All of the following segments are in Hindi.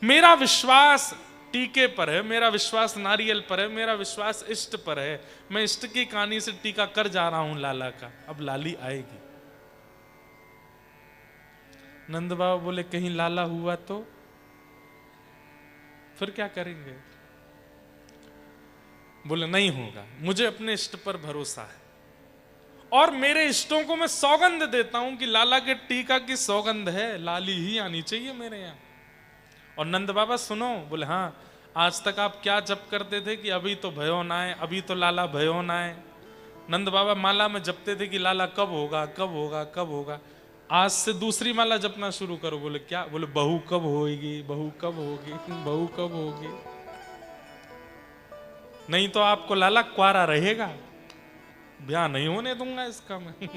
मेरा विश्वास टीके पर है, मेरा विश्वास नारियल पर है, मेरा विश्वास इष्ट पर है। मैं इष्ट की कहानी से टीका कर जा रहा हूं लाला का, अब लाली आएगी। नंद बाबा बोले कहीं लाला हुआ तो फिर क्या करेंगे? बोले नहीं होगा, मुझे अपने इष्ट पर भरोसा है और मेरे इष्टों को मैं सौगंध देता हूं कि लाला के टीका की सौगंध है, लाली ही आनी चाहिए मेरे यहां। और नंद बाबा सुनो, बोले हाँ, आज तक आप क्या जप करते थे कि अभी तो भयो ना आए, अभी तो लाला भयो ना आए। नंद बाबा माला में जपते थे कि लाला कब होगा, कब होगा, कब होगा। आज से दूसरी माला जपना शुरू करो। बोले क्या? बोले बहू कब होगी, बहू कब होगी, बहू कब होगी। नहीं तो आपको लाला क्वारा रहेगा, ब्याह नहीं होने दूंगा इसका मैं।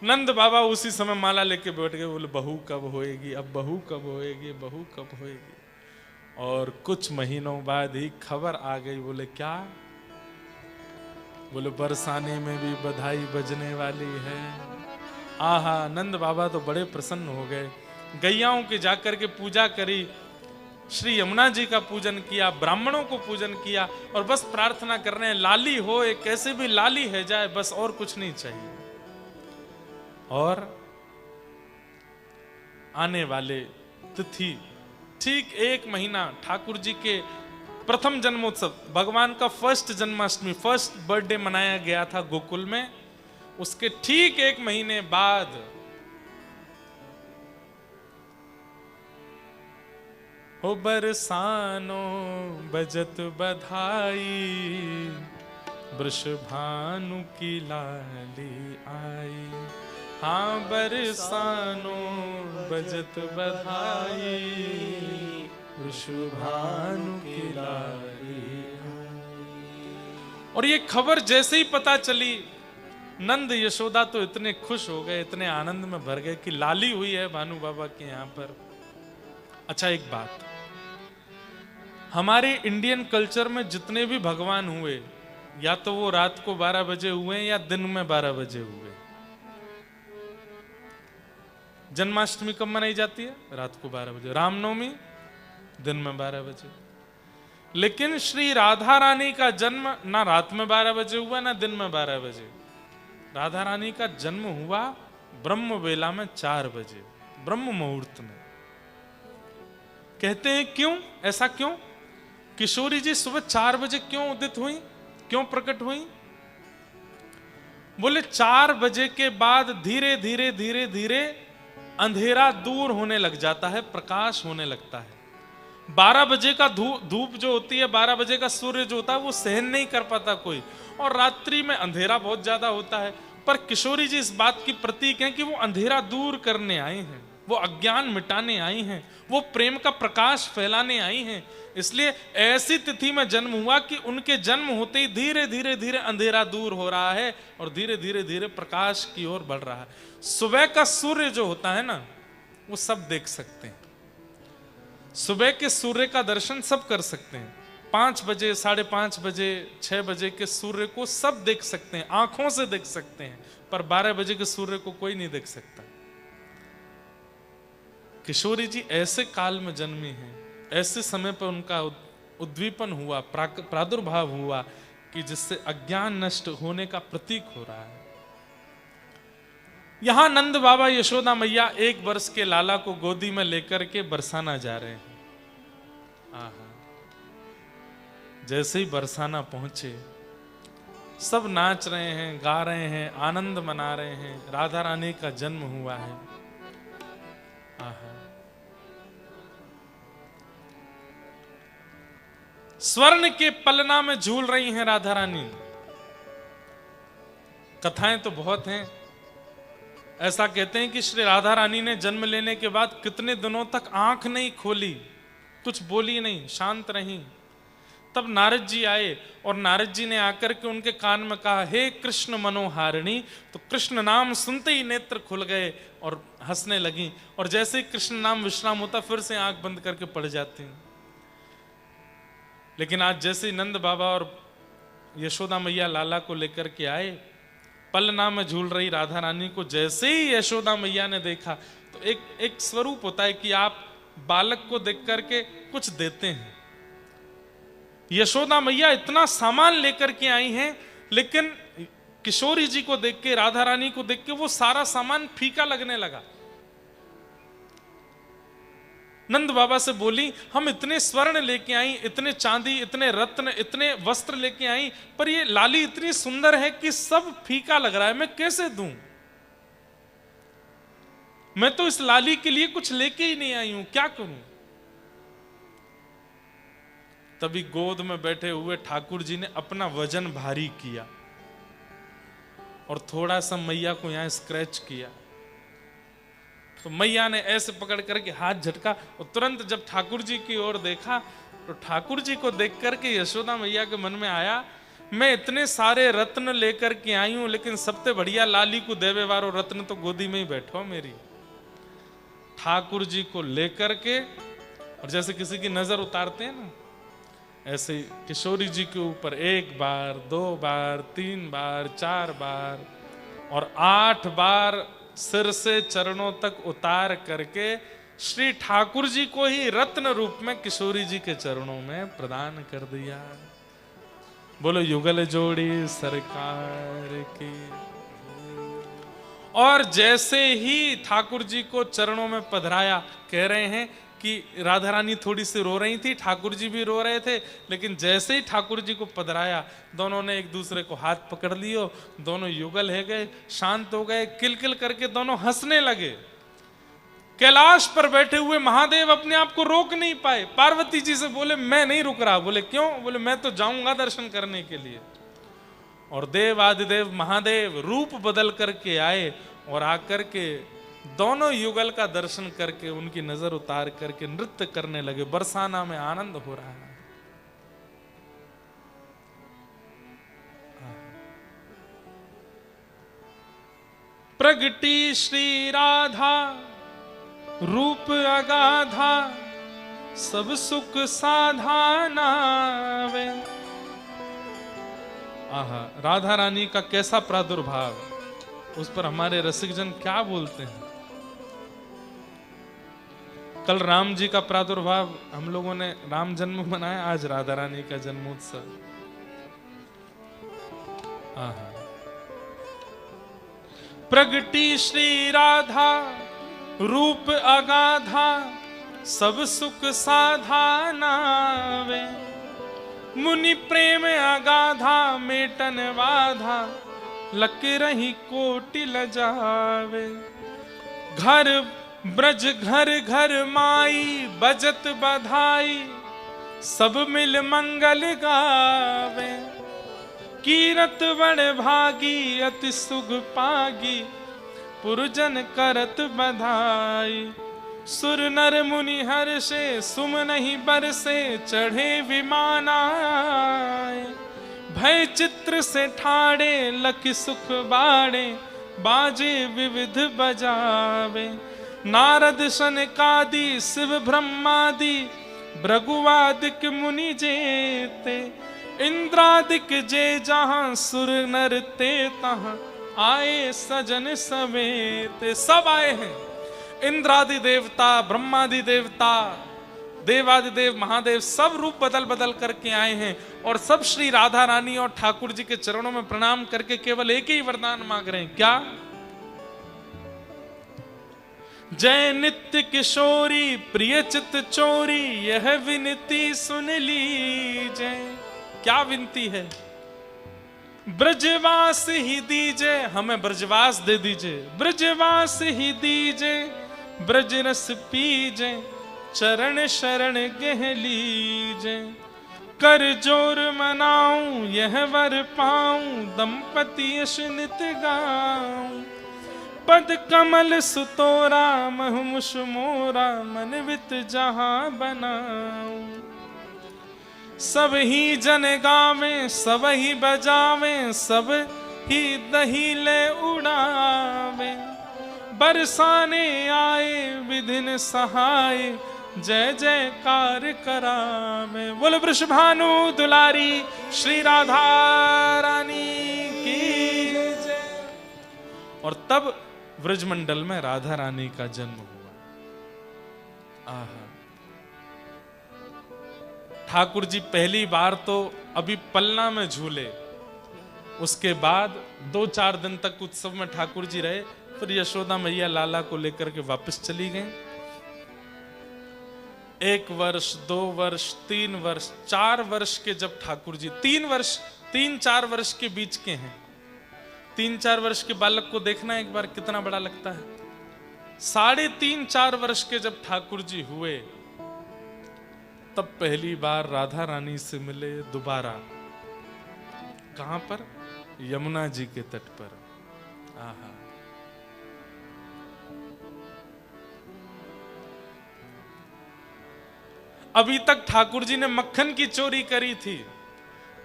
नंद बाबा उसी समय माला लेके बैठ गए। बोले बहू कब होएगी, अब बहू कब होएगी, बहू कब होएगी। और कुछ महीनों बाद ही खबर आ गई। बोले क्या? बोले बरसाने में भी बधाई बजने वाली है। आहा, नंद बाबा तो बड़े प्रसन्न हो गए। गैयाओं की जाकर के पूजा करी, श्री यमुना जी का पूजन किया, ब्राह्मणों को पूजन किया और बस प्रार्थना कर रहे हैं लाली हो, एक कैसे भी लाली है जाए, बस और कुछ नहीं चाहिए। और आने वाले तिथि ठीक 1 महीना ठाकुर जी के प्रथम जन्मोत्सव, भगवान का फर्स्ट जन्माष्टमी, फर्स्ट बर्थडे मनाया गया था गोकुल में। उसके ठीक 1 महीने बाद हो बरसानो बजत बधाई, वृषभानु की लाली आई। हाँ बरसानो बजत बधाई, वृषभानु की लाली आई। और ये खबर जैसे ही पता चली, नंद यशोदा तो इतने खुश हो गए, इतने आनंद में भर गए कि लाली हुई है भानु बाबा के यहाँ पर। अच्छा एक बात, हमारे इंडियन कल्चर में जितने भी भगवान हुए, या तो वो रात को 12 बजे हुए या दिन में 12 बजे हुए। जन्माष्टमी कब मनाई जाती है? रात को 12 बजे। रामनवमी दिन में 12 बजे। लेकिन श्री राधा रानी का जन्म ना रात में 12 बजे हुआ ना दिन में 12 बजे। राधा रानी का जन्म हुआ ब्रह्म वेला में 4 बजे, ब्रह्म मुहूर्त में। कहते हैं क्यों, ऐसा क्यों? किशोरी जी सुबह 4 बजे क्यों उदित हुई, क्यों प्रकट हुई? बोले 4 बजे के बाद धीरे धीरे धीरे धीरे अंधेरा दूर होने लग जाता है, प्रकाश होने लगता है। 12 बजे का धूप जो होती है, 12 बजे का सूर्य जो होता है, वो सहन नहीं कर पाता कोई, और रात्रि में अंधेरा बहुत ज्यादा होता है। पर किशोरी जी इस बात की प्रतीक हैं कि वो अंधेरा दूर करने आए हैं, वो अज्ञान मिटाने आई हैं, वो प्रेम का प्रकाश फैलाने आई हैं। इसलिए ऐसी तिथि में जन्म हुआ कि उनके जन्म होते ही धीरे धीरे धीरे अंधेरा दूर हो रहा है और धीरे धीरे धीरे प्रकाश की ओर बढ़ रहा है। सुबह का सूर्य जो होता है ना, वो सब देख सकते हैं। सुबह के सूर्य का दर्शन सब कर सकते हैं। 5 बजे, 5:30 बजे, 6 बजे के सूर्य को सब देख सकते हैं, आंखों से देख सकते हैं। पर 12 बजे के सूर्य को कोई नहीं देख सकता। किशोरी जी ऐसे काल में जन्मी हैं, ऐसे समय पर उनका उद्दीपन हुआ, प्रादुर्भाव हुआ कि जिससे अज्ञान नष्ट होने का प्रतीक हो रहा है। यहां नंद बाबा यशोदा मैया 1 वर्ष के लाला को गोदी में लेकर के बरसाना जा रहे हैं। आहा, जैसे ही बरसाना पहुंचे, सब नाच रहे हैं, गा रहे हैं, आनंद मना रहे हैं, राधा रानी का जन्म हुआ है। आहा, स्वर्ण के पलना में झूल रही हैं राधा रानी। कथाएं तो बहुत हैं। ऐसा कहते हैं कि श्री राधा रानी ने जन्म लेने के बाद कितने दिनों तक आंख नहीं खोली, कुछ बोली नहीं, शांत रही। तब नारद जी आए और नारद जी ने आकर के उनके कान में कहा, हे कृष्ण मनोहारिणी। तो कृष्ण नाम सुनते ही नेत्र खुल गए और हंसने लगी। और जैसे ही कृष्ण नाम विश्राम होता, फिर से आंख बंद करके पड़ जाती। लेकिन आज जैसे ही नंद बाबा और यशोदा मैया लाला को लेकर के आए, पलना में झूल रही राधा रानी को जैसे ही यशोदा मैया ने देखा, तो एक स्वरूप होता है कि आप बालक को देख करके कुछ देते हैं। यशोदा मैया इतना सामान लेकर के आई हैं, लेकिन किशोरी जी को देख के, राधा रानी को देख के वो सारा सामान फीका लगने लगा। नंद बाबा से बोली, हम इतने स्वर्ण लेके आई, इतने चांदी, इतने रत्न, इतने वस्त्र लेके आई, पर ये लाली इतनी सुंदर है कि सब फीका लग रहा है, मैं कैसे दूं? मैं तो इस लाली के लिए कुछ लेके ही नहीं आई हूं, क्या करूं? तभी गोद में बैठे हुए ठाकुर जी ने अपना वजन भारी किया और थोड़ा सा मैया को यहां स्क्रैच किया। तो मैया ने ऐसे पकड़ करके हाथ झटका और तुरंत जब ठाकुर जी की ओर देखा तो ठाकुर जी को देख करके यशोदा मैया के मन में आया, मैं इतने सारे रत्न लेकर के आई हूं, लेकिन सबसे बढ़िया लाली को देवे वारो रत्न तो गोदी में ही बैठो मेरी। ठाकुर जी को लेकर के, और जैसे किसी की नजर उतारते हैं ना, ऐसे किशोरी जी के ऊपर 1 बार, 2 बार, 3 बार, 4 बार और 8 बार सिर से चरणों तक उतार करके श्री ठाकुर जी को ही रत्न रूप में किशोरी जी के चरणों में प्रदान कर दिया। बोलो युगल जोड़ी सरकार की। और जैसे ही ठाकुर जी को चरणों में पधराया, कह रहे हैं कि राधा रानी थोड़ी सी रो रही थी, ठाकुर जी भी रो रहे थे, लेकिन जैसे ही ठाकुर जी को पधराया, दोनों ने एक दूसरे को हाथ पकड़ लियो, दोनों युगल है गए, शांत हो गए, किलकिल करके दोनों हंसने लगे। कैलाश पर बैठे हुए महादेव अपने आप को रोक नहीं पाए। पार्वती जी से बोले, मैं नहीं रुक रहा। बोले क्यों? बोले मैं तो जाऊंगा दर्शन करने के लिए। और देव आदिदेव महादेव रूप बदल करके आए और आकर के दोनों युगल का दर्शन करके उनकी नजर उतार करके नृत्य करने लगे। बरसाना में आनंद हो रहा है। प्रगटी श्री राधा रूप अगाधा, सब सुख साधाना वे। आहा, राधा रानी का कैसा प्रादुर्भाव, उस पर हमारे रसिकजन क्या बोलते हैं। कल राम जी का प्रादुर्भाव, हम लोगों ने राम जन्म मनाया, आज राधा रानी का जन्मोत्सव। प्रगटी श्री राधा रूप अगाधा, सब सुख साधाना वे। मुनि प्रेम अगाधा मेटन बाधा, लक रही कोटि लजावे। घर ब्रज घर घर माई, बजत बधाई, सब मिल मंगल गावे। कीरत बड़ भागी, अति सुख पागी, पुरजन करत बधाई। सुर नर मुनि हर्षे, सुम नहीं बरसे, चढ़े विमानाए। भय चित्र से ठाड़े, लख सुख बाड़े, बाजे विविध बजावे। नारद सनकादि, शिव ब्रह्मादि, भृगुवादिक मुनि जेते। इंद्रादिक जे जहां, सुर नर ते तहां, आए सजन समेते। सब आए हैं, इंद्रादि देवता, ब्रह्मादि देवता, देवादिदेव महादेव, सब रूप बदल बदल करके आए हैं और सब श्री राधा रानी और ठाकुर जी के चरणों में प्रणाम करके केवल एक ही वरदान मांग रहे हैं। क्या? जय नित्य किशोरी प्रिय चित चोरी, यह विनती सुन लीजिए। क्या विनती है? ब्रजवास ही दीजिए, हमें ब्रजवास दे दीजिए। ब्रजवास ही दीजिए, ब्रज रस पीजे, चरण शरण गह लीजे। कर जोर मनाऊं, यह वर पाऊं, दंपति यश नित गाऊं। पद कमल सुतोरा, महमुष मोरा, मन वित जहां बनाऊं। सब ही जन गावे, सब ही बजावे, सब ही दही ले उड़ावे। बरसाने आए विधिन सहाय, जय जयकार करावे। बोलो वृषभानु दुलारी श्री राधा रानी की जय। और तब ब्रजमंडल में राधा रानी का जन्म हुआ। आहा, ठाकुर जी पहली बार तो अभी पलना में झूले, उसके बाद 2-4 दिन तक उत्सव में ठाकुर जी रहे, फिर यशोदा मैया लाला को लेकर के वापस चली गई। 1 वर्ष, 2 वर्ष, 3 वर्ष, 4 वर्ष के जब ठाकुर जी 3-4 वर्ष के बीच के हैं। 3-4 वर्ष के बालक को देखना एक बार कितना बड़ा लगता है। 3.5-4 वर्ष के जब ठाकुर जी हुए, तब पहली बार राधा रानी से मिले दोबारा। कहां पर? यमुना जी के तट पर। आहा, अभी तक ठाकुर जी ने मक्खन की चोरी करी थी,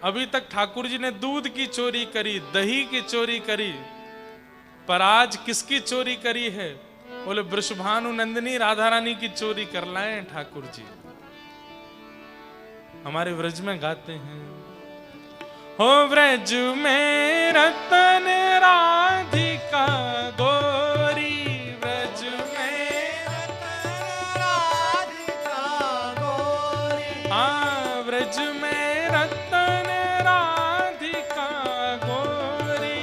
अभी तक ठाकुर जी ने दूध की चोरी करी, दही की चोरी करी, पर आज किसकी चोरी करी है? बोले वृषभानु नंदिनी राधा रानी की चोरी कर लाए ठाकुर जी। हमारे व्रज में गाते हैं, हो व्रज में रतन राधिका गोरी, व्रज में रतन राधिका गोरी, हाँ व्रज में रतन राधिका गोरी,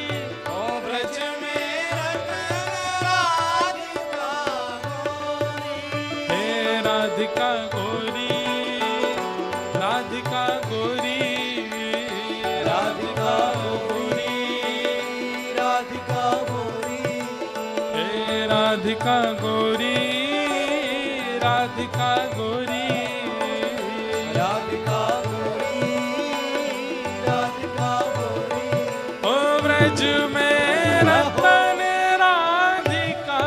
ओ व्रज में रतन राधिका गोरी, हे राधिका गोरी, राधिका गोरी, राधिका गोरी, राधिका गोरी, हे राधिका गोरी, राधिका गोरी, राधिका गोरी, राधिका गोरी, ओ व्रज में रतन राधिका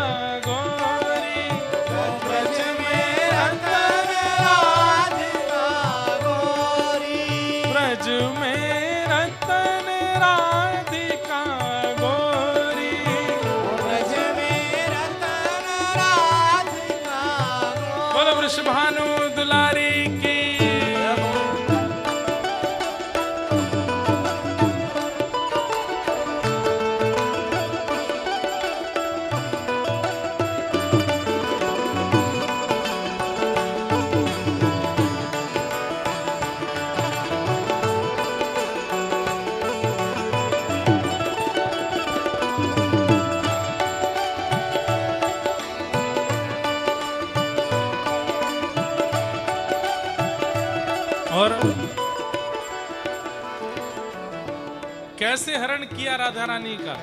गोरी, ओ व्रज में रतन राधिका गोरी, व्रज में रतन राधिका गोरी, व्रज में रतन राधिका गोरी। बोलो वृषभानु दुलारी की। और कैसे हरण किया राधा रानी का।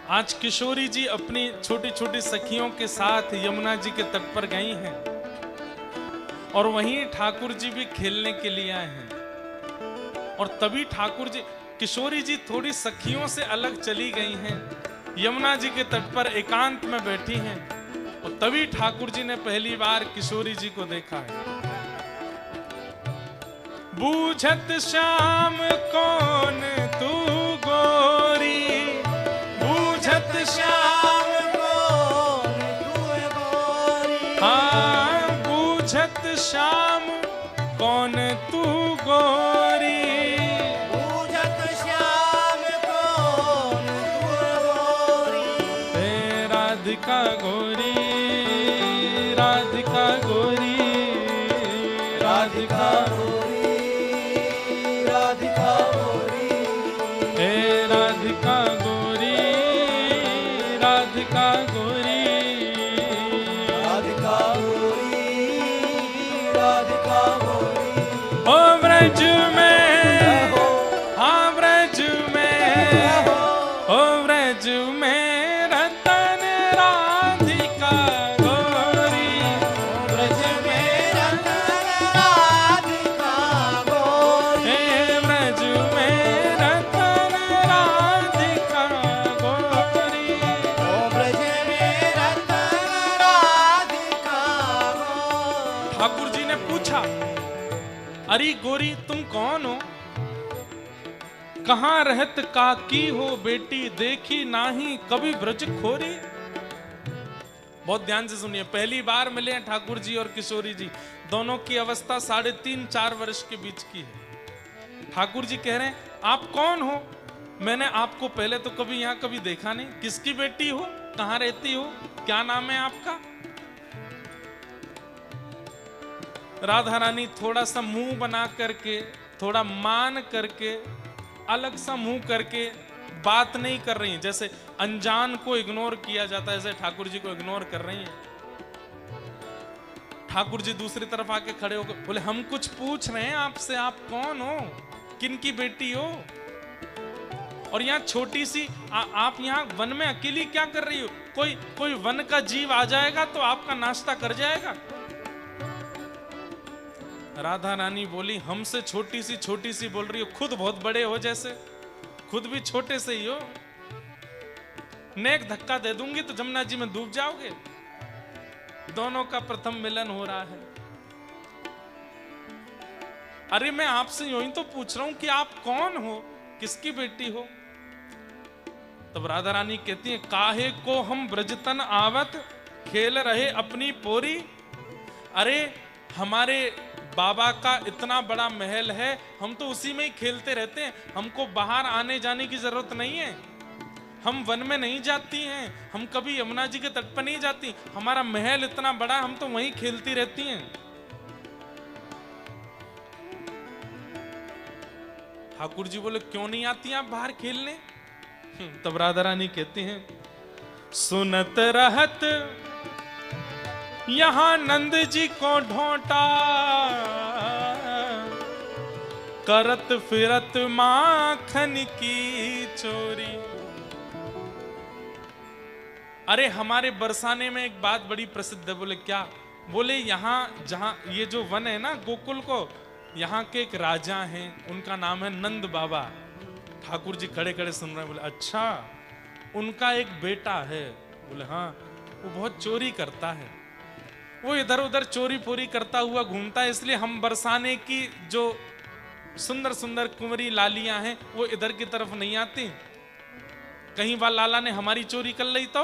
आज किशोरी जी अपनी छोटी छोटी सखियों के साथ यमुना जी के तट पर गई हैं और वहीं ठाकुर जी भी खेलने के लिए आए हैं। और तभी ठाकुर जी, किशोरी जी थोड़ी सखियों से अलग चली गई हैं, यमुना जी के तट पर एकांत में बैठी हैं, और तभी ठाकुर जी ने पहली बार किशोरी जी को देखा है। बूझत श्याम कौन तू गोरी, बूझत श्याम कौन तू गोरी, हाँ बूझत श्याम कौन तू गोरी, बूझत श्याम कौन तू गोरी, हे राधिका गोरी, राधिका गोरी, राधिका गोरी, राधिका गोरी, हे राधिका गोरी, राधिका गोरी, राधिका गोरी, राधिका गोरी, ओ व्रज में, हाँ व्रज में, ओ व्रज में रतन राधिका गोरी, व्रज में रतन राधिका गोरी, हे व्रज में रतन राधिका गोरी, ओ व्रज में रतन राधिका गोरी। ठाकुर जी ने पूछा, अरे गोरी तुम कौन हो? कहाँ रहत काकी हो बेटी, देखी नाही कभी ब्रज खोरी। बहुत ध्यान से सुनिए, पहली बार मिले हैं ठाकुर जी और किशोरी जी, दोनों की अवस्था 3.5-4 वर्ष के बीच की है। ठाकुर जी कह रहे हैं आप कौन हो? मैंने आपको पहले तो कभी यहाँ कभी देखा नहीं, किसकी बेटी हो, कहाँ रहती हो, क्या नाम है आपका? राधा रानी थोड़ा सा मुंह बना करके, थोड़ा मान करके, अलग सा मुंह करके बात नहीं कर रही हैं। जैसे अनजान को इग्नोर किया जाता है, ऐसे ठाकुर जी को इग्नोर कर रही हैं। ठाकुर जी दूसरी तरफ आके खड़े होकर बोले, हम कुछ पूछ रहे हैं आपसे, आप कौन हो, किन की बेटी हो, और यहाँ छोटी सी आप यहाँ वन में अकेली क्या कर रही हो? कोई वन का जीव आ जाएगा तो आपका नाश्ता कर जाएगा। राधा रानी बोली, हमसे छोटी सी बोल रही हो, खुद बहुत बड़े हो, जैसे खुद भी छोटे से ही हो। नेक धक्का दे दूंगी तो जमुना जी में डूब जाओगे। दोनों का प्रथम मिलन हो रहा है। अरे मैं आपसे यूं ही तो पूछ रहा हूं कि आप कौन हो, किसकी बेटी हो? तब राधा रानी कहती है, काहे को हम ब्रजतन आवत खेल रहे अपनी पोरी। अरे हमारे बाबा का इतना बड़ा महल है, हम तो उसी में ही खेलते रहते हैं, हमको बाहर आने जाने की जरूरत नहीं है। हम वन में नहीं जाती हैं, हम कभी यमुना जी के तट पर नहीं जाती, हमारा महल इतना बड़ा है, हम तो वहीं खेलती रहती हैं। ठाकुर जी बोले, क्यों नहीं आती आप बाहर खेलने? तब राधा रानी कहती हैं, सुनत रहत यहां नंद जी को ढोंटा, करत फिरत माखन की चोरी। अरे हमारे बरसाने में एक बात बड़ी प्रसिद्ध है। बोले क्या? बोले यहाँ जहां ये जो वन है ना गोकुल को, यहाँ के एक राजा हैं, उनका नाम है नंद बाबा। ठाकुर जी खड़े खड़े सुन रहे हैं। बोले अच्छा, उनका एक बेटा है? बोले हाँ, वो बहुत चोरी करता है, वो इधर उधर चोरी पोरी करता हुआ घूमता है, इसलिए हम बरसाने की जो सुंदर सुंदर कुंवरी लालियां हैं वो इधर की तरफ नहीं आती। कहीं बार लाला ने हमारी चोरी कर ली तो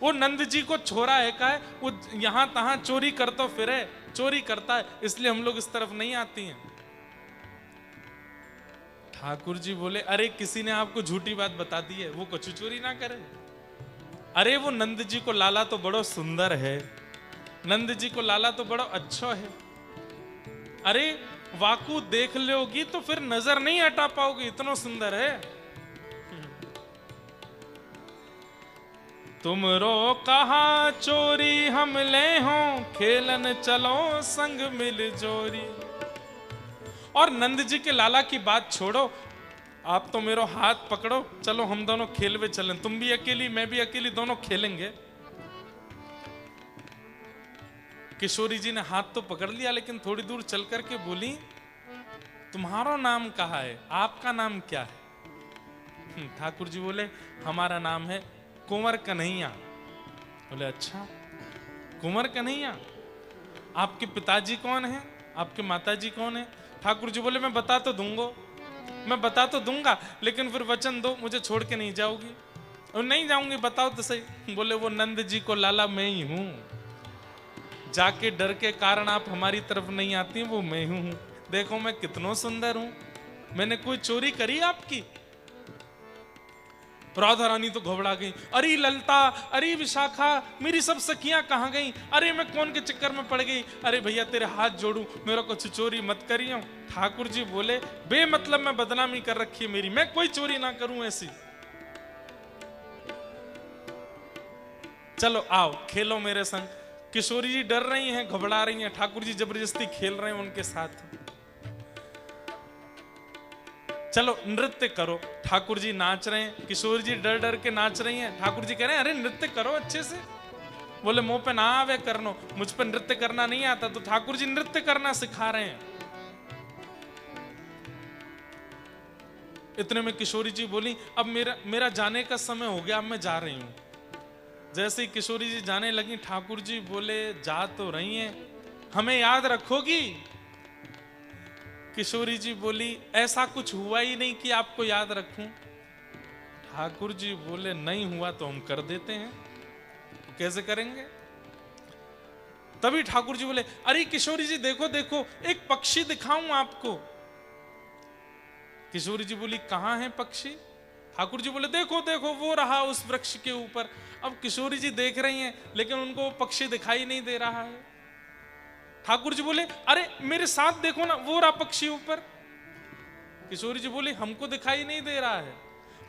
वो नंद जी को छोरा है का है, वो यहां तहां चोरी करता फिरे, चोरी करता है, इसलिए हम लोग इस तरफ नहीं आती हैं। ठाकुर जी बोले, अरे किसी ने आपको झूठी बात बता दी है, वो कुछ चोरी ना करे। अरे वो नंद जी को लाला तो बड़ो सुंदर है, नंद जी को लाला तो बड़ो अच्छा है। अरे वाकू देख लोगी तो फिर नजर नहीं हटा पाओगी, इतना सुंदर है। तुमरो कहा चोरी हम ले हो, खेलन चलो संग मिल जोरी। और नंद जी के लाला की बात छोड़ो, आप तो मेरो हाथ पकड़ो, चलो हम दोनों खेलवे चलें, तुम भी अकेली मैं भी अकेली, दोनों खेलेंगे। किशोरी जी ने हाथ तो पकड़ लिया, लेकिन थोड़ी दूर चल करके बोली, तुम्हारा नाम कहा है, आपका नाम क्या है? ठाकुर जी बोले, हमारा नाम है कुंवर कन्हैया। बोले अच्छा, कुंवर कन्हैया। आपके पिताजी कौन है, आपके माताजी कौन है? ठाकुर जी बोले, मैं बता तो दूंगा, लेकिन फिर वचन दो मुझे छोड़ के नहीं जाओगी। और नहीं जाऊंगी, बताओ तो सही। बोले, वो नंद जी को लाला मैं ही हूं, जाके डर के कारण आप हमारी तरफ नहीं आती, वो मैं हूं। देखो मैं कितना सुंदर हूं, मैंने कोई चोरी करी आपकी? राधा रानी तो घबरा गई। अरे ललता, अरे विशाखा, मेरी सब सखियां कहां गई? अरे मैं कौन के चक्कर में पड़ गई? अरे भैया तेरे हाथ जोड़ू, मेरा कुछ चोरी मत करियो। ठाकुर जी बोले, बेमतलब में बदनामी कर रखी है मेरी, मैं कोई चोरी ना करूं ऐसी। चलो आओ खेलो मेरे संग। किशोरी जी डर रही हैं, घबरा रही हैं, ठाकुर जी जबरदस्ती खेल रहे हैं उनके साथ। चलो नृत्य करो। ठाकुर जी नाच रहे हैं, किशोरी जी डर डर के नाच रही हैं। ठाकुर जी कह रहे हैं, अरे नृत्य करो अच्छे से। बोले, मुंह पे ना आवे करनो, मुझ पे नृत्य करना नहीं आता। तो ठाकुर जी नृत्य करना सिखा रहे हैं। इतने में किशोरी जी बोली, अब मेरा जाने का समय हो गया, अब मैं जा रही हूं। जैसे ही किशोरी जी जाने लगी, ठाकुर जी बोले, जा तो रही हैं, हमें याद रखोगी? किशोरी जी बोली, ऐसा कुछ हुआ ही नहीं कि आपको याद रखूं। ठाकुर जी बोले, नहीं हुआ तो हम कर देते हैं। कैसे करेंगे? तभी ठाकुर जी बोले, अरे किशोरी जी देखो देखो, एक पक्षी दिखाऊं आपको। किशोरी जी बोली, कहां है पक्षी? ठाकुर जी बोले देखो देखो वो रहा उस वृक्ष के ऊपर। अब किशोरी जी देख रही हैं लेकिन उनको वो पक्षी दिखाई नहीं दे रहा है। ठाकुर जी बोले अरे मेरे साथ देखो ना, वो रहा पक्षी ऊपर। किशोरी जी बोली हमको दिखाई नहीं दे रहा है।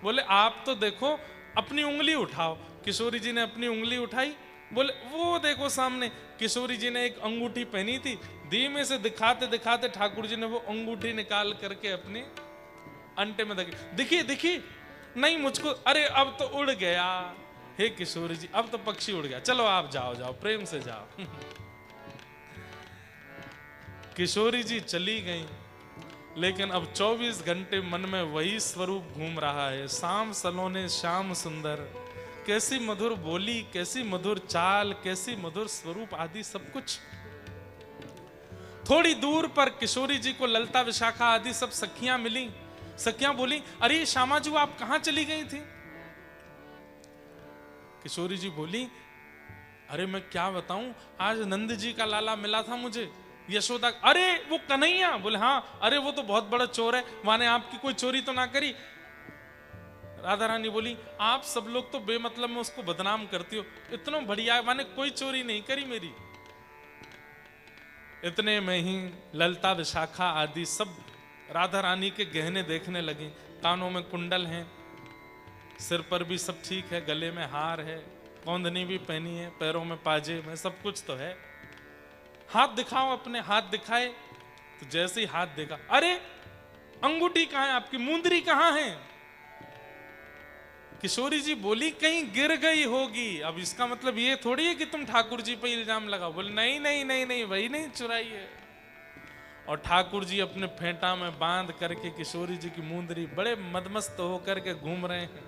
बोले आप तो देखो, अपनी उंगली उठाओ। किशोरी जी ने अपनी उंगली उठाई, बोले वो देखो सामने। किशोरी जी ने एक अंगूठी पहनी थी, धीमे से दिखाते दिखाते ठाकुर जी ने वो अंगूठी निकाल करके अपने अंटे में दिखी दिखी नहीं मुझको, अरे अब तो उड़ गया। हे किशोरी जी अब तो पक्षी उड़ गया, चलो आप जाओ जाओ प्रेम से जाओ। किशोरी जी चली गई, लेकिन अब 24 घंटे मन में वही स्वरूप घूम रहा है। शाम सलोने श्याम सुंदर, कैसी मधुर बोली, कैसी मधुर चाल, कैसी मधुर स्वरूप आदि सब कुछ। थोड़ी दूर पर किशोरी जी को ललता विशाखा आदि सब सखियां मिली। सखियां बोली अरे श्यामा जी आप कहां चली गई थी? किशोरी जी बोली अरे मैं क्या बताऊं, आज नंद जी का लाला मिला था मुझे। यशोदा अरे वो कन्हैया? बोले हाँ। अरे वो तो बहुत बड़ा चोर है, माने आपकी कोई चोरी तो ना करी? राधा रानी बोली आप सब लोग तो बेमतलब में उसको बदनाम करती हो, इतना बढ़िया माने कोई चोरी नहीं करी मेरी। इतने में ही ललता विशाखा आदि सब राधा रानी के गहने देखने लगी। कानों में कुंडल हैं, सिर पर भी सब ठीक है, गले में हार है, कौंधनी भी पहनी है, पैरों में पाजे में सब कुछ तो है। हाथ दिखाओ अपने। हाथ दिखाए तो जैसे ही हाथ देखा, अरे अंगूठी कहां है आपकी, मुंदरी कहां है? किशोरी जी बोली कहीं गिर गई होगी। अब इसका मतलब ये थोड़ी है कि तुम ठाकुर जी पे इल्जाम लगाओ। बोले नहीं नहीं नहीं नहीं, वही नहीं चुराई है। और ठाकुर जी अपने फेंटा में बांध करके किशोरी जी की मुंदरी बड़े मदमस्त होकर के घूम रहे हैं।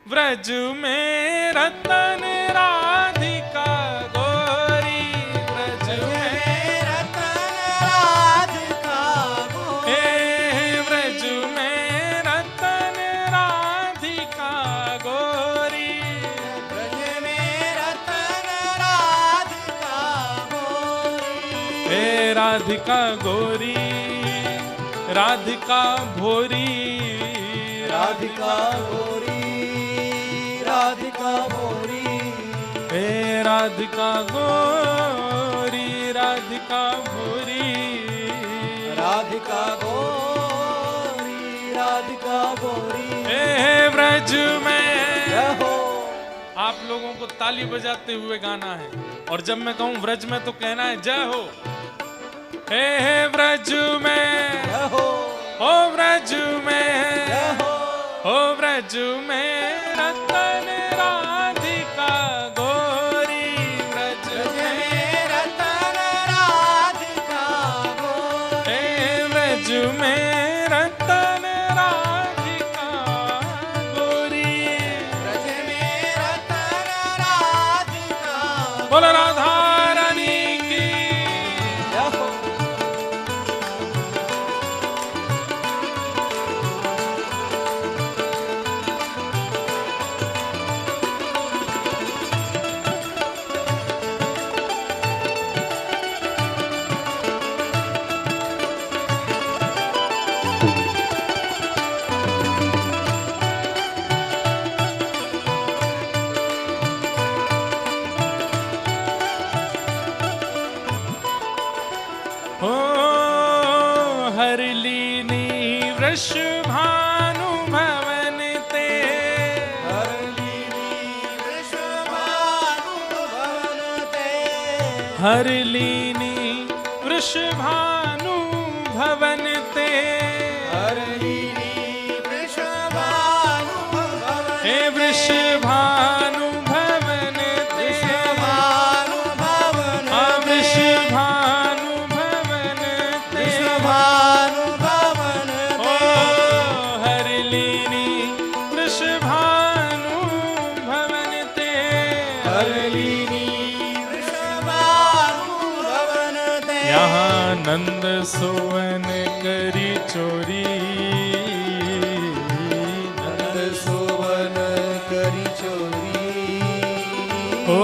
व्रज में रतन राधिका गोरी, व्रज में रतन राधिका गोरी, व्रज में रतन राधिका गोरी, व्रज में रतन राधिका गोरी, हे राधिका गोरी, राधिका भोरी, राधिका गोरी, राधिका भोरी, हे राधिका गोरी, राधिका भोरी, राधिका गोरी, राधिका गोरी, हे व्रज में। जय हो। आप लोगों को ताली बजाते हुए गाना है, और जब मैं कहूं व्रज में तो कहना है जय हो। हे व्रज में, जय हो, हो व्रज में, जय हो, हो व्रज में रतन राधिका गोरी, व्रज व्रज में, में रतन राधिका गोरी, हे व्रज में रतन राधिका गोरी। व्रज में रतन राधिका बोल राधा रानी की। जय हो। हो हरलीनी वृषभानु भवन ते, हरलीनी वृषभानु भवन ते, हरलीनी वृषभानु भवन ते, हरलीनी वृषभानु भवन हे वृषभानु भवन ते, वृषभानु भवन वृषभानु भवन ते, वृषभानु भवन ओ हरलीनी वृषभानु भवन ते, हरलीनी वृषभानु भवन ते, यहाँ नंद सुवन करी चोरी, नंद सुवन करी चोरी, ओ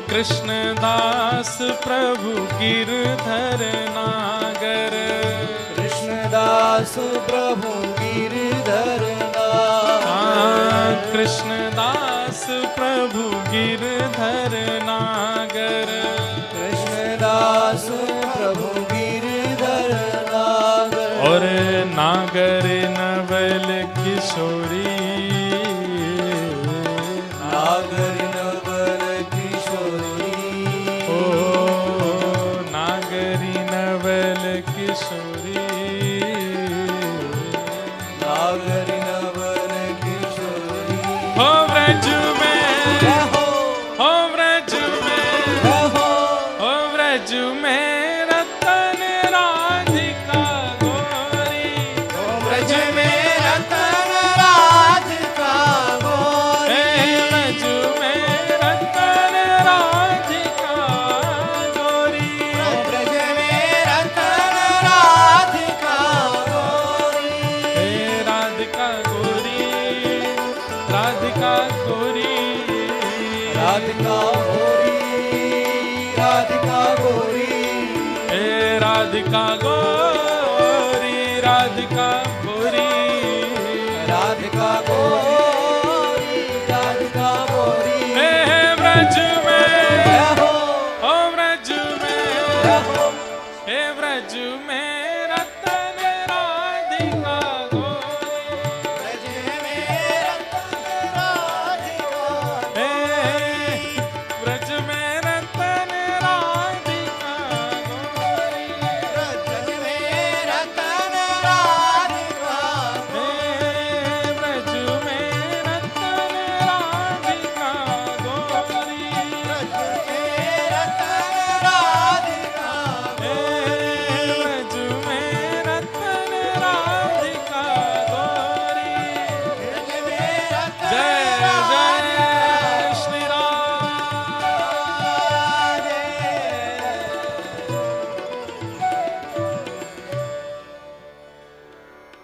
कृष्णदास प्रभु गिरधर नागर, कृष्णदास प्रभु गिरधर नागर, कृष्णदास प्रभु गिरधर नागर, कृष्णदास प्रभु गिरधर नागर, और नागर नवल किशोरी, नागर नवल किशोरी, ओ नागरी नवल किशोरी, नागर नवल किशोरी। हो व्रज में, रहो हो व्रज में, रहो हो व्रज में रतन राधिका गोरी, ब्रज में रतन राधिका गोरी, व्रज में रतन राधिका गोरी, ब्रज में रतन राधिका गोरी, हे राधिका गोरी, राधिका गोरी, राधिका गोरी, राधिका गोरी, हे राधिका गोरी, राधिका गोरी, राधिका गोरी, राधिका गोरी। हे व्रज में, रहो ओ व्रज में, रहो हे व्रज में रतन राधिका गोरी, ब्रज में रतन राधिका हे व्रज में रतन राधिका गोरी, ब्रज में रतन राधिका हे व्रज में रतन राधिका गोरी, ब्रज में रतन राधिका हे व्रज में रतन राधिका गोरी। ब्रज में रतन जय जय श्री राम। राधे।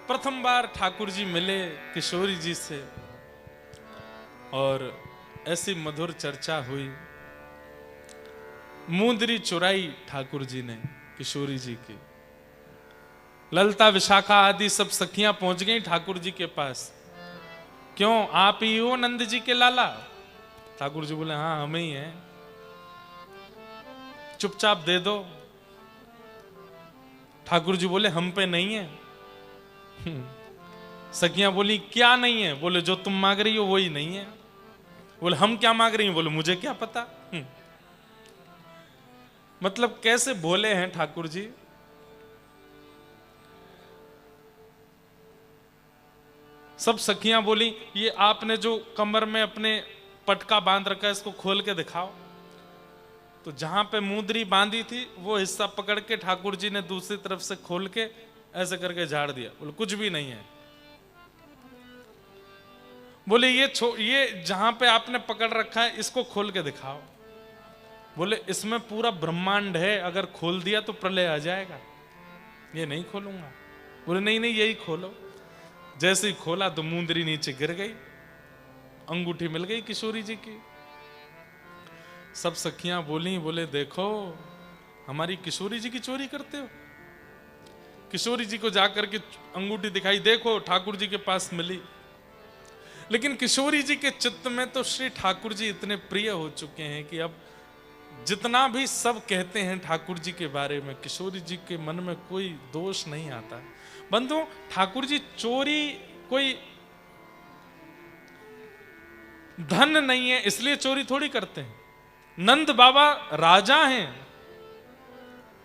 प्रथम बार ठाकुर जी मिले किशोरी जी से और ऐसी मधुर चर्चा हुई। मुंदरी चुराई ठाकुर जी ने किशोरी जी की। ललता विशाखा आदि सब सखियां पहुंच गई ठाकुर जी के पास। क्यों, आप ही हो नंद जी के लाला? ठाकुर जी बोले हाँ हम ही हैं, चुपचाप दे दो। ठाकुर जी बोले हम पे नहीं है। सखियां बोली क्या नहीं है? बोले जो तुम मांग रही हो वही नहीं है। बोले हम क्या मांग रही हो? बोले मुझे क्या पता। मतलब कैसे बोले हैं ठाकुर जी। सब सखियां बोली ये आपने जो कमर में अपने पटका बांध रखा है इसको खोल के दिखाओ। तो जहां पे मुंदरी बांधी थी वो हिस्सा पकड़ के ठाकुर जी ने दूसरी तरफ से खोल के ऐसे करके झाड़ दिया। बोले कुछ भी नहीं है। बोले ये जहां पे आपने पकड़ रखा है इसको खोल के दिखाओ। बोले इसमें पूरा ब्रह्मांड है, अगर खोल दिया तो प्रलय आ जाएगा, ये नहीं खोलूंगा। बोले नहीं नहीं यही खोलो। जैसे ही खोला तो मुंदरी नीचे गिर गई, अंगूठी मिल गई किशोरी जी की। सब सखियां बोली, बोले देखो हमारी किशोरी जी की चोरी करते हो। किशोरी जी को जाकर के अंगूठी दिखाई, देखो ठाकुर जी के पास मिली। लेकिन किशोरी जी के चित्त में तो श्री ठाकुर जी इतने प्रिय हो चुके हैं कि अब जितना भी सब कहते हैं ठाकुर जी के बारे में, किशोरी जी के मन में कोई दोष नहीं आता। बंधु, ठाकुर जी चोरी कोई धन नहीं है इसलिए चोरी थोड़ी करते हैं। नंद बाबा राजा हैं,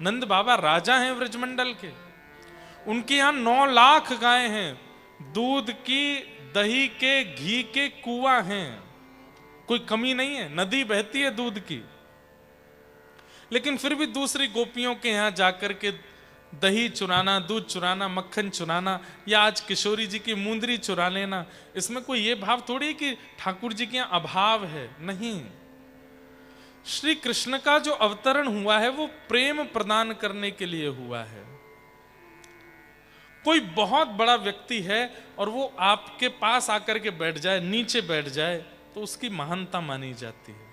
नंद बाबा राजा हैं व्रजमंडल के। उनके यहां 9 लाख गायें हैं, दूध की, दही के, घी के कुआं हैं, कोई कमी नहीं है, नदी बहती है दूध की। लेकिन फिर भी दूसरी गोपियों के यहां जाकर के दही चुराना, दूध चुराना, मक्खन चुराना, या आज किशोरी जी की मुंदरी चुरा लेना, इसमें कोई ये भाव थोड़ी है कि ठाकुर जी के यहां अभाव है। नहीं, श्री कृष्ण का जो अवतरण हुआ है वो प्रेम प्रदान करने के लिए हुआ है। कोई बहुत बड़ा व्यक्ति है और वो आपके पास आकर के बैठ जाए, नीचे बैठ जाए, तो उसकी महानता मानी जाती है।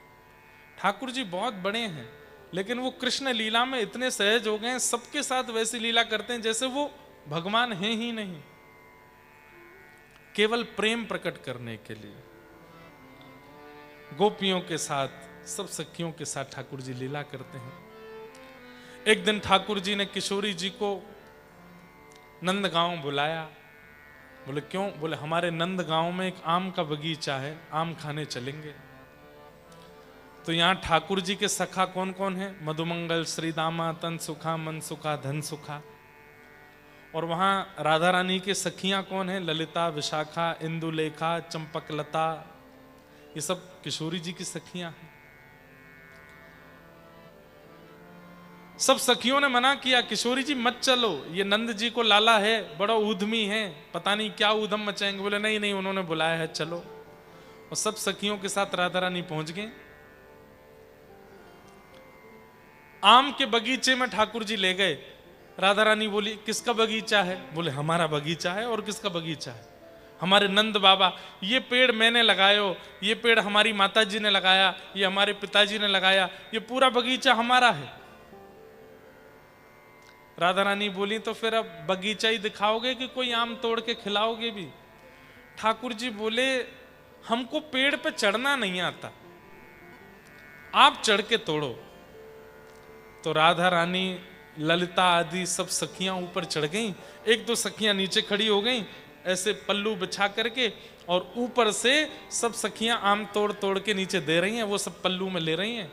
ठाकुर जी बहुत बड़े हैं, लेकिन वो कृष्ण लीला में इतने सहज हो गए हैं, सबके साथ वैसी लीला करते हैं जैसे वो भगवान हैं ही नहीं। केवल प्रेम प्रकट करने के लिए गोपियों के साथ, सब सखियों के साथ ठाकुर जी लीला करते हैं। एक दिन ठाकुर जी ने किशोरी जी को नंदगांव बुलाया। बोले क्यों? बोले हमारे नंदगांव में एक आम का बगीचा है, आम खाने चलेंगे। तो यहाँ ठाकुर जी के सखा कौन कौन है? मधुमंगल, श्रीदामा, तन सुखा, मन सुखा, धन सुखा। और वहाँ राधा रानी के सखियां कौन है? ललिता, विशाखा, इंदुलेखा, चंपकलता। ये सब किशोरी जी की सखियां हैं। सब सखियों ने मना किया, किशोरी जी मत चलो, ये नंद जी को लाला है, बड़ा ऊधमी है, पता नहीं क्या ऊधम मचाएंगे। बोले नहीं नहीं, उन्होंने बुलाया है, चलो। और सब सखियों के साथ राधा रानी पहुंच गए। आम के बगीचे में ठाकुर जी ले गए। राधा रानी बोली किसका बगीचा है? बोले हमारा बगीचा है। और किसका बगीचा है? हमारे नंद बाबा। ये पेड़ मैंने लगायो, ये पेड़ हमारी माता जी ने लगाया, ये हमारे पिताजी ने लगाया, ये पूरा बगीचा हमारा है। राधा रानी बोली तो फिर अब बगीचा ही दिखाओगे कि कोई आम तोड़ के खिलाओगे भी? ठाकुर जी बोले हमको पेड़ पे चढ़ना नहीं आता, आप चढ़ के तोड़ो। तो राधा रानी, ललिता आदि सब सखियां ऊपर चढ़ गईं। एक दो सखियां नीचे खड़ी हो गईं ऐसे पल्लू बिछा करके, और ऊपर से सब सखियां आम तोड़ तोड़ के नीचे दे रही हैं, वो सब पल्लू में ले रही हैं।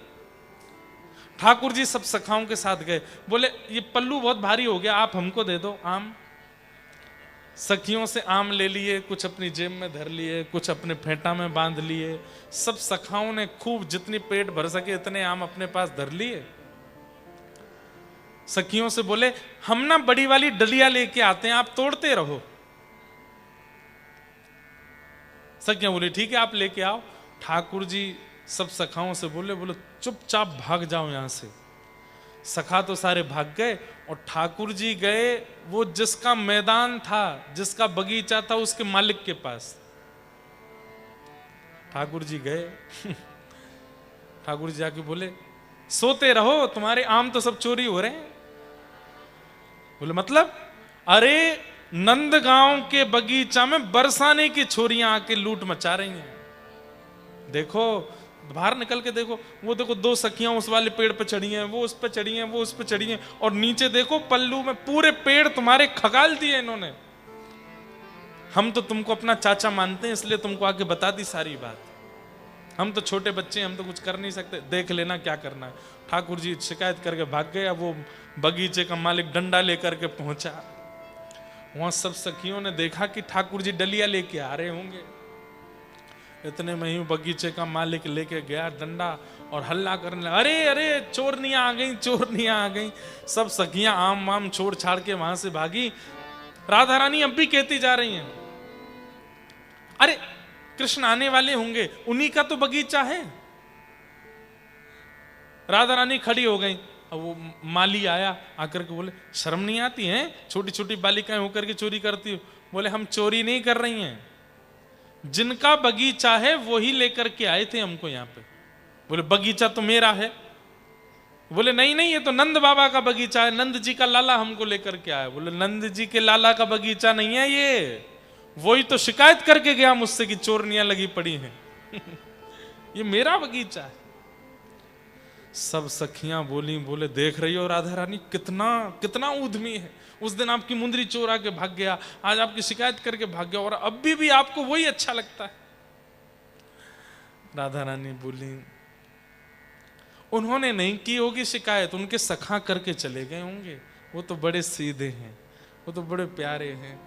ठाकुर जी सब सखाओं के साथ गए। बोले ये पल्लू बहुत भारी हो गया, आप हमको दे दो आम। सखियों से आम ले लिए, कुछ अपनी जेब में धर लिए, कुछ अपने फेंटा में बांध लिए। सब सखाओं ने खूब जितनी पेट भर सके इतने आम अपने पास धर लिए। सखियों से बोले हम ना बड़ी वाली डलिया लेके आते हैं, आप तोड़ते रहो। सखियां बोले ठीक है आप लेके आओ। ठाकुर जी सब सखाओं से बोले चुपचाप भाग जाओ यहां से। सखा तो सारे भाग गए और ठाकुर जी गए वो जिसका मैदान था, जिसका बगीचा था, उसके मालिक के पास। ठाकुर जी गए ठाकुर जी जाके बोले सोते रहो, तुम्हारे आम तो सब चोरी हो रहे हैं। बोले मतलब? अरे नंदगांव के बगीचा में बरसाने की छोरियां आके लूट मचा रही हैं। देखो बाहर निकल के देखो, वो देखो दो सखियां उस वाले पेड़ पे चढ़ी हैं, वो उस पे चढ़ी हैं, वो उस पे चढ़ी हैं, और नीचे देखो पल्लू में पूरे पेड़ तुम्हारे खगाल दिए इन्होंने। हम तो तुमको अपना चाचा मानते हैं इसलिए तुमको आके बता दी सारी बात। हम तो छोटे बच्चे, हम तो कुछ कर नहीं सकते, देख लेना क्या करना है। ठाकुर जी शिकायत करके भाग गए। अब वो बगीचे का मालिक डंडा लेकर के पहुंचा। वहां सब सखियों ने देखा कि ठाकुर जी डलिया लेके आ रहे होंगे। इतने में ही बगीचे का मालिक लेके गया डंडा और हल्ला करने लगा, अरे अरे चोरनियां आ गई, चोरनियां आ गई। सब सखियां आम वाम छोड़ छाड़ के वहां से भागी। राधा रानी अब भी कहती जा रही हैं, अरे कृष्ण आने वाले होंगे, उन्हीं का तो बगीचा है। राधा रानी खड़ी हो गई। अब वो माली आया, आकर के बोले शर्म नहीं आती है, छोटी छोटी बालिकाएं होकर के चोरी करती हो। बोले हम चोरी नहीं कर रही हैं, जिनका बगीचा है वो ही लेकर के आए थे हमको यहाँ पे। बोले बगीचा तो मेरा है। बोले नहीं नहीं, ये तो नंद बाबा का बगीचा है, नंद जी का लाला हमको लेकर के आया। बोले नंद जी के लाला का बगीचा नहीं है ये, वही तो शिकायत करके गया मुझसे कि चोरनियां लगी पड़ी हैं ये मेरा बगीचा है। सब सखियां बोली, बोले देख रही हो राधा रानी कितना कितना उद्यमी है। उस दिन आपकी मुंदरी चोर आके भाग गया, आज आपकी शिकायत करके भाग गया, और अब भी आपको वही अच्छा लगता है। राधा रानी बोली उन्होंने नहीं की होगी शिकायत, उनके सखा करके चले गए होंगे। वो तो बड़े सीधे हैं, वो तो बड़े प्यारे हैं।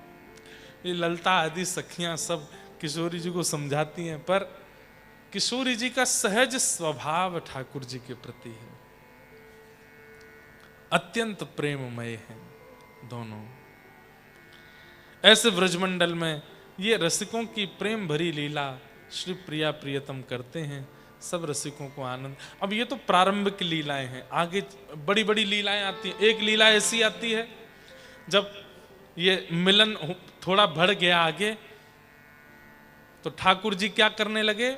ये ललिता आदि सखियां सब किशोरी जी को समझाती हैं, पर किशोरी जी का सहज स्वभाव ठाकुर जी के प्रति है, अत्यंत प्रेममय है दोनों। ऐसे ब्रजमंडल में ये रसिकों की प्रेम भरी लीला श्री प्रिया प्रियतम करते हैं, सब रसिकों को आनंद। अब ये तो प्रारंभिक लीलाएं हैं, आगे बड़ी बड़ी लीलाएं आती हैं। एक लीला ऐसी आती है जब ये मिलन थोड़ा बढ़ गया आगे, तो ठाकुर जी क्या करने लगे,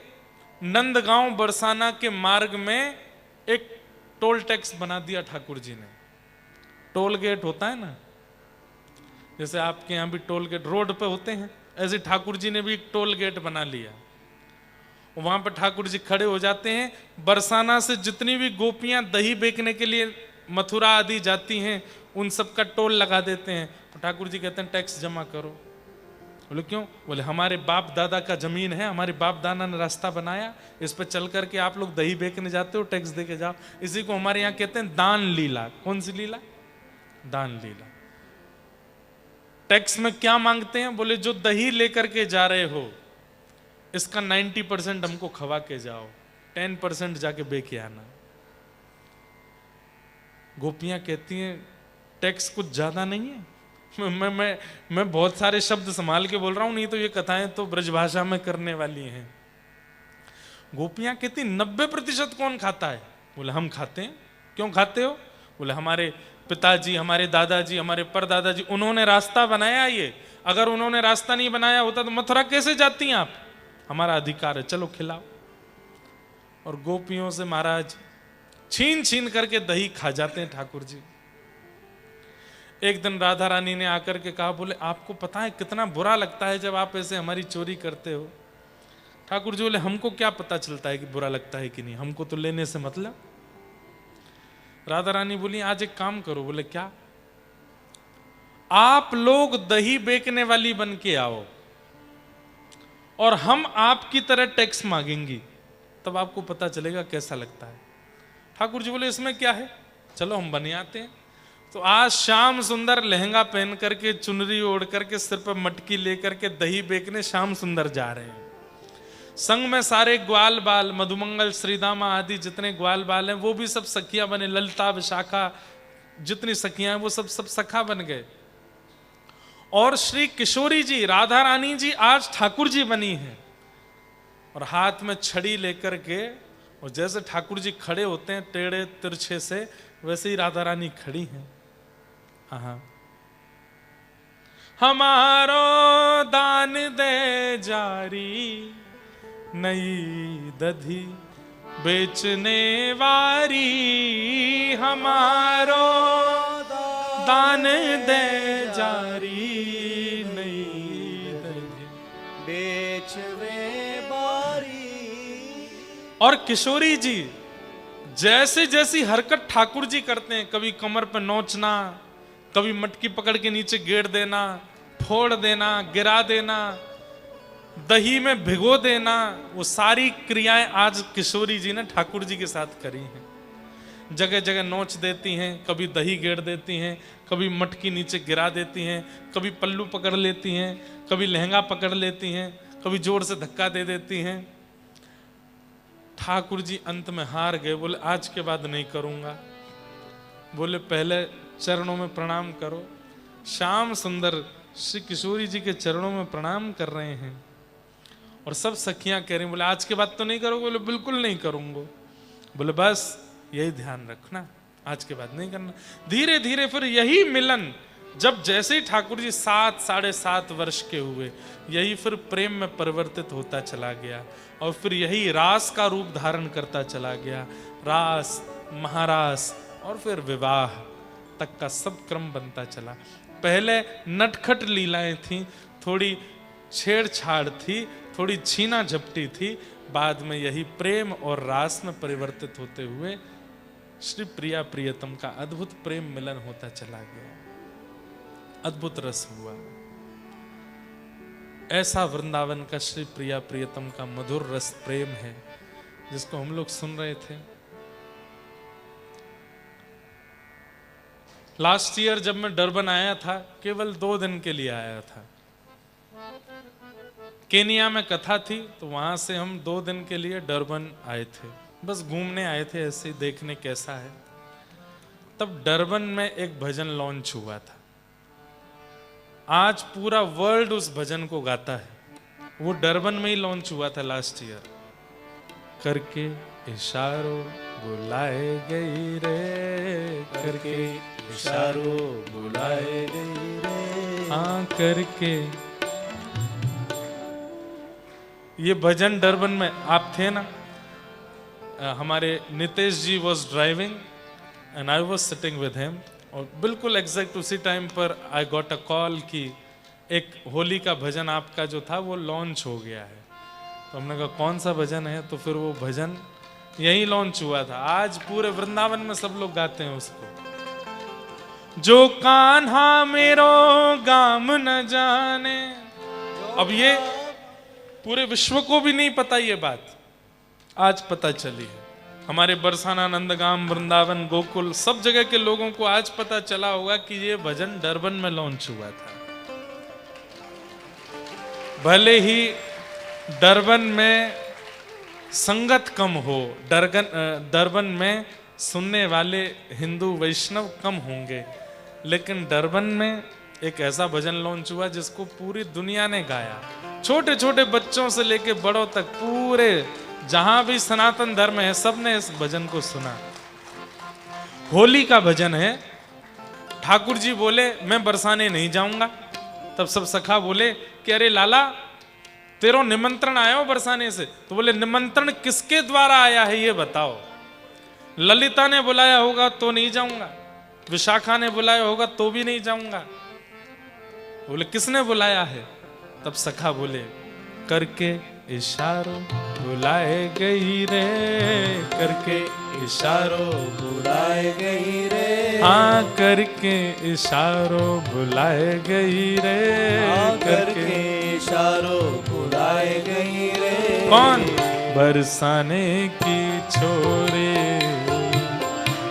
नंदगांव बरसाना के मार्ग में एक टोल टैक्स बना दिया ठाकुर जी ने। टोल गेट होता है ना, जैसे आपके यहाँ भी टोल गेट रोड पे होते हैं, ऐसे ठाकुर जी ने भी एक टोल गेट बना लिया। वहां पर ठाकुर जी खड़े हो जाते हैं। बरसाना से जितनी भी गोपियां दही बेचने के लिए मथुरा आदि जाती हैं, उन सब का टोल लगा देते हैं। तो ठाकुर जी कहते हैं टैक्स जमा करो। बोले क्यों? बोले हमारे बाप दादा का जमीन है, हमारे बाप दादा ने रास्ता बनाया, इस पर चल करके आप लोग दही बेचने जाते हो, टैक्स दे के जाओ। इसी को हमारे यहाँ कहते हैं दान लीला। कौन सी लीला? दान लीला। टैक्स में क्या मांगते हैं? बोले जो दही लेकर के जा रहे हो इसका 90% हमको खवा के जाओ, 10% जाके बेच आना। गोपियां कहती हैं टैक्स कुछ ज्यादा नहीं है? मैं बहुत सारे शब्द संभाल के बोल रहा हूं, नहीं तो ये कथाएं तो ब्रजभाषा में करने वाली हैं। गोपियां कहती 90% कौन खाता है? बोले हम खाते हैं। क्यों खाते हो? बोले हमारे पिताजी, हमारे दादाजी, हमारे परदादाजी, उन्होंने रास्ता बनाया। ये अगर उन्होंने रास्ता नहीं बनाया होता तो मथुरा कैसे जाती हैं आप? हमारा अधिकार है, चलो खिलाओ। और गोपियों से महाराज छीन छीन करके दही खा जाते हैं ठाकुर जी। एक दिन राधा रानी ने आकर के कहा, बोले आपको पता है कितना बुरा लगता है जब आप ऐसे हमारी चोरी करते हो? ठाकुर जी बोले हमको क्या पता चलता है कि बुरा लगता है कि नहीं, हमको तो लेने से मतलब। राधा रानी बोली आज एक काम करो। बोले क्या? आप लोग दही बेचने वाली बन के आओ और हम आपकी तरह टैक्स मांगेंगी, तब आपको पता चलेगा कैसा लगता है। ठाकुर जी बोले इसमें क्या है, चलो हम बन आते हैं। तो आज श्याम सुंदर लहंगा पहन करके, चुनरी ओढ़ करके, सिर पर मटकी लेकर के दही बेचने श्याम सुंदर जा रहे हैं। संग में सारे ग्वाल बाल, मधुमंगल, श्रीदामा आदि जितने ग्वाल बाल हैं वो भी सब सखियां बने। ललिता, विशाखा, जितनी सखियां हैं वो सब सखा बन गए। और श्री किशोरी जी, राधा रानी जी आज ठाकुर जी बनी हैं और हाथ में छड़ी लेकर के, और जैसे ठाकुर जी खड़े होते हैं टेढ़े तिरछे से, वैसे ही राधा रानी खड़ी हैं। हाँ, हमारो दान दे जारी, नई दधी बेचने वारी, हमारो दान दे जारी, नई दधी बेचवे बारी। और किशोरी जी जैसे जैसी हरकत ठाकुर जी करते हैं, कभी कमर पर नोचना, कभी मटकी पकड़ के नीचे गेड़ देना, फोड़ देना, गिरा देना, दही में भिगो देना, वो सारी क्रियाएं आज किशोरी जी ने ठाकुर जी के साथ करी हैं। जगह जगह नोच देती हैं, कभी दही गेड़ देती हैं, कभी मटकी नीचे गिरा देती हैं, कभी पल्लू पकड़ लेती हैं, कभी लहंगा पकड़ लेती हैं, कभी जोर से धक्का दे देती हैं। ठाकुर जी अंत में हार गए। बोले आज के बाद नहीं करूंगा। बोले पहले चरणों में प्रणाम करो। श्याम सुंदर श्री किशोरी जी के चरणों में प्रणाम कर रहे हैं और सब सखियां कह रही, बोले आज के बाद तो नहीं करोगे? बोले बिल्कुल नहीं करूंगा। बोले बस यही ध्यान रखना, आज के बाद नहीं करना। धीरे धीरे फिर यही मिलन, जब जैसे ही ठाकुर जी 7 साढ़े 7 वर्ष के हुए, यही फिर प्रेम में परिवर्तित होता चला गया और फिर यही रास का रूप धारण करता चला गया। रास, महारास और फिर विवाह तक का सब क्रम बनता चला। पहले नटखट लीलाएं थी, थोड़ी छेड़छाड़ थी, थोड़ी छीना झपटी थी, बाद में यही प्रेम और रास में परिवर्तित होते हुए श्री प्रिया प्रियतम का अद्भुत प्रेम मिलन होता चला गया। अद्भुत रस हुआ। ऐसा वृंदावन का श्री प्रिया प्रियतम का मधुर रस प्रेम है जिसको हम लोग सुन रहे थे। लास्ट ईयर जब मैं डरबन आया था, केवल 2 दिन के लिए आया था। केनिया में कथा थी तो वहां से हम 2 दिन के लिए डरबन आए थे, बस घूमने आए थे, ऐसे ही देखने कैसा है। तब डरबन में एक भजन लॉन्च हुआ था। आज पूरा वर्ल्ड उस भजन को गाता है। वो डरबन में ही लॉन्च हुआ था लास्ट ईयर। करके इशारों बुलाए गई रे, करके इशारों बुलाए गई रे, हाँ करके। ये भजन डरबन में आप थे ना? हमारे Nitesh ji was driving and I was sitting with him, और बिल्कुल एग्जैक्ट उसी टाइम पर आई गॉट अ कॉल कि एक होली का भजन आपका जो था वो लॉन्च हो गया है। तो हमने कहा कौन सा भजन है, तो फिर वो भजन यही लॉन्च हुआ था। आज पूरे वृंदावन में सब लोग गाते हैं उसको। जो कान्हा मेरो गाम न जाने। अब ये पूरे विश्व को भी नहीं पता ये बात, आज पता चली है। हमारे बरसाना, नंदगाम, वृंदावन, गोकुल सब जगह के लोगों को आज पता चला होगा कि ये भजन डरबन में लॉन्च हुआ था। भले ही डरबन में संगत कम हो, डरबन में सुनने वाले हिंदू वैष्णव कम होंगे, लेकिन डरबन में एक ऐसा भजन लॉन्च हुआ जिसको पूरी दुनिया ने गाया। छोटे छोटे बच्चों से लेके बड़ों तक, पूरे जहां भी सनातन धर्म है सबने इस भजन को सुना। होली का भजन है। ठाकुर जी बोले मैं बरसाने नहीं जाऊंगा। तब सब सखा बोले कि अरे लाला तेरो निमंत्रण आया हो बरसाने से। तो बोले निमंत्रण किसके द्वारा आया है ये बताओ। ललिता ने बुलाया होगा तो नहीं जाऊंगा, विशाखा ने बुलाया होगा तो भी नहीं जाऊंगा। बोले किसने बुलाया है? तब सखा बोले करके इशारों बुलाए गई रे, करके इशारों बुलाए गई रे, हाँ करके इशारों बुलाए गई रे, करके इशारों बुलाए गई रे। कौन? बरसाने की छोरी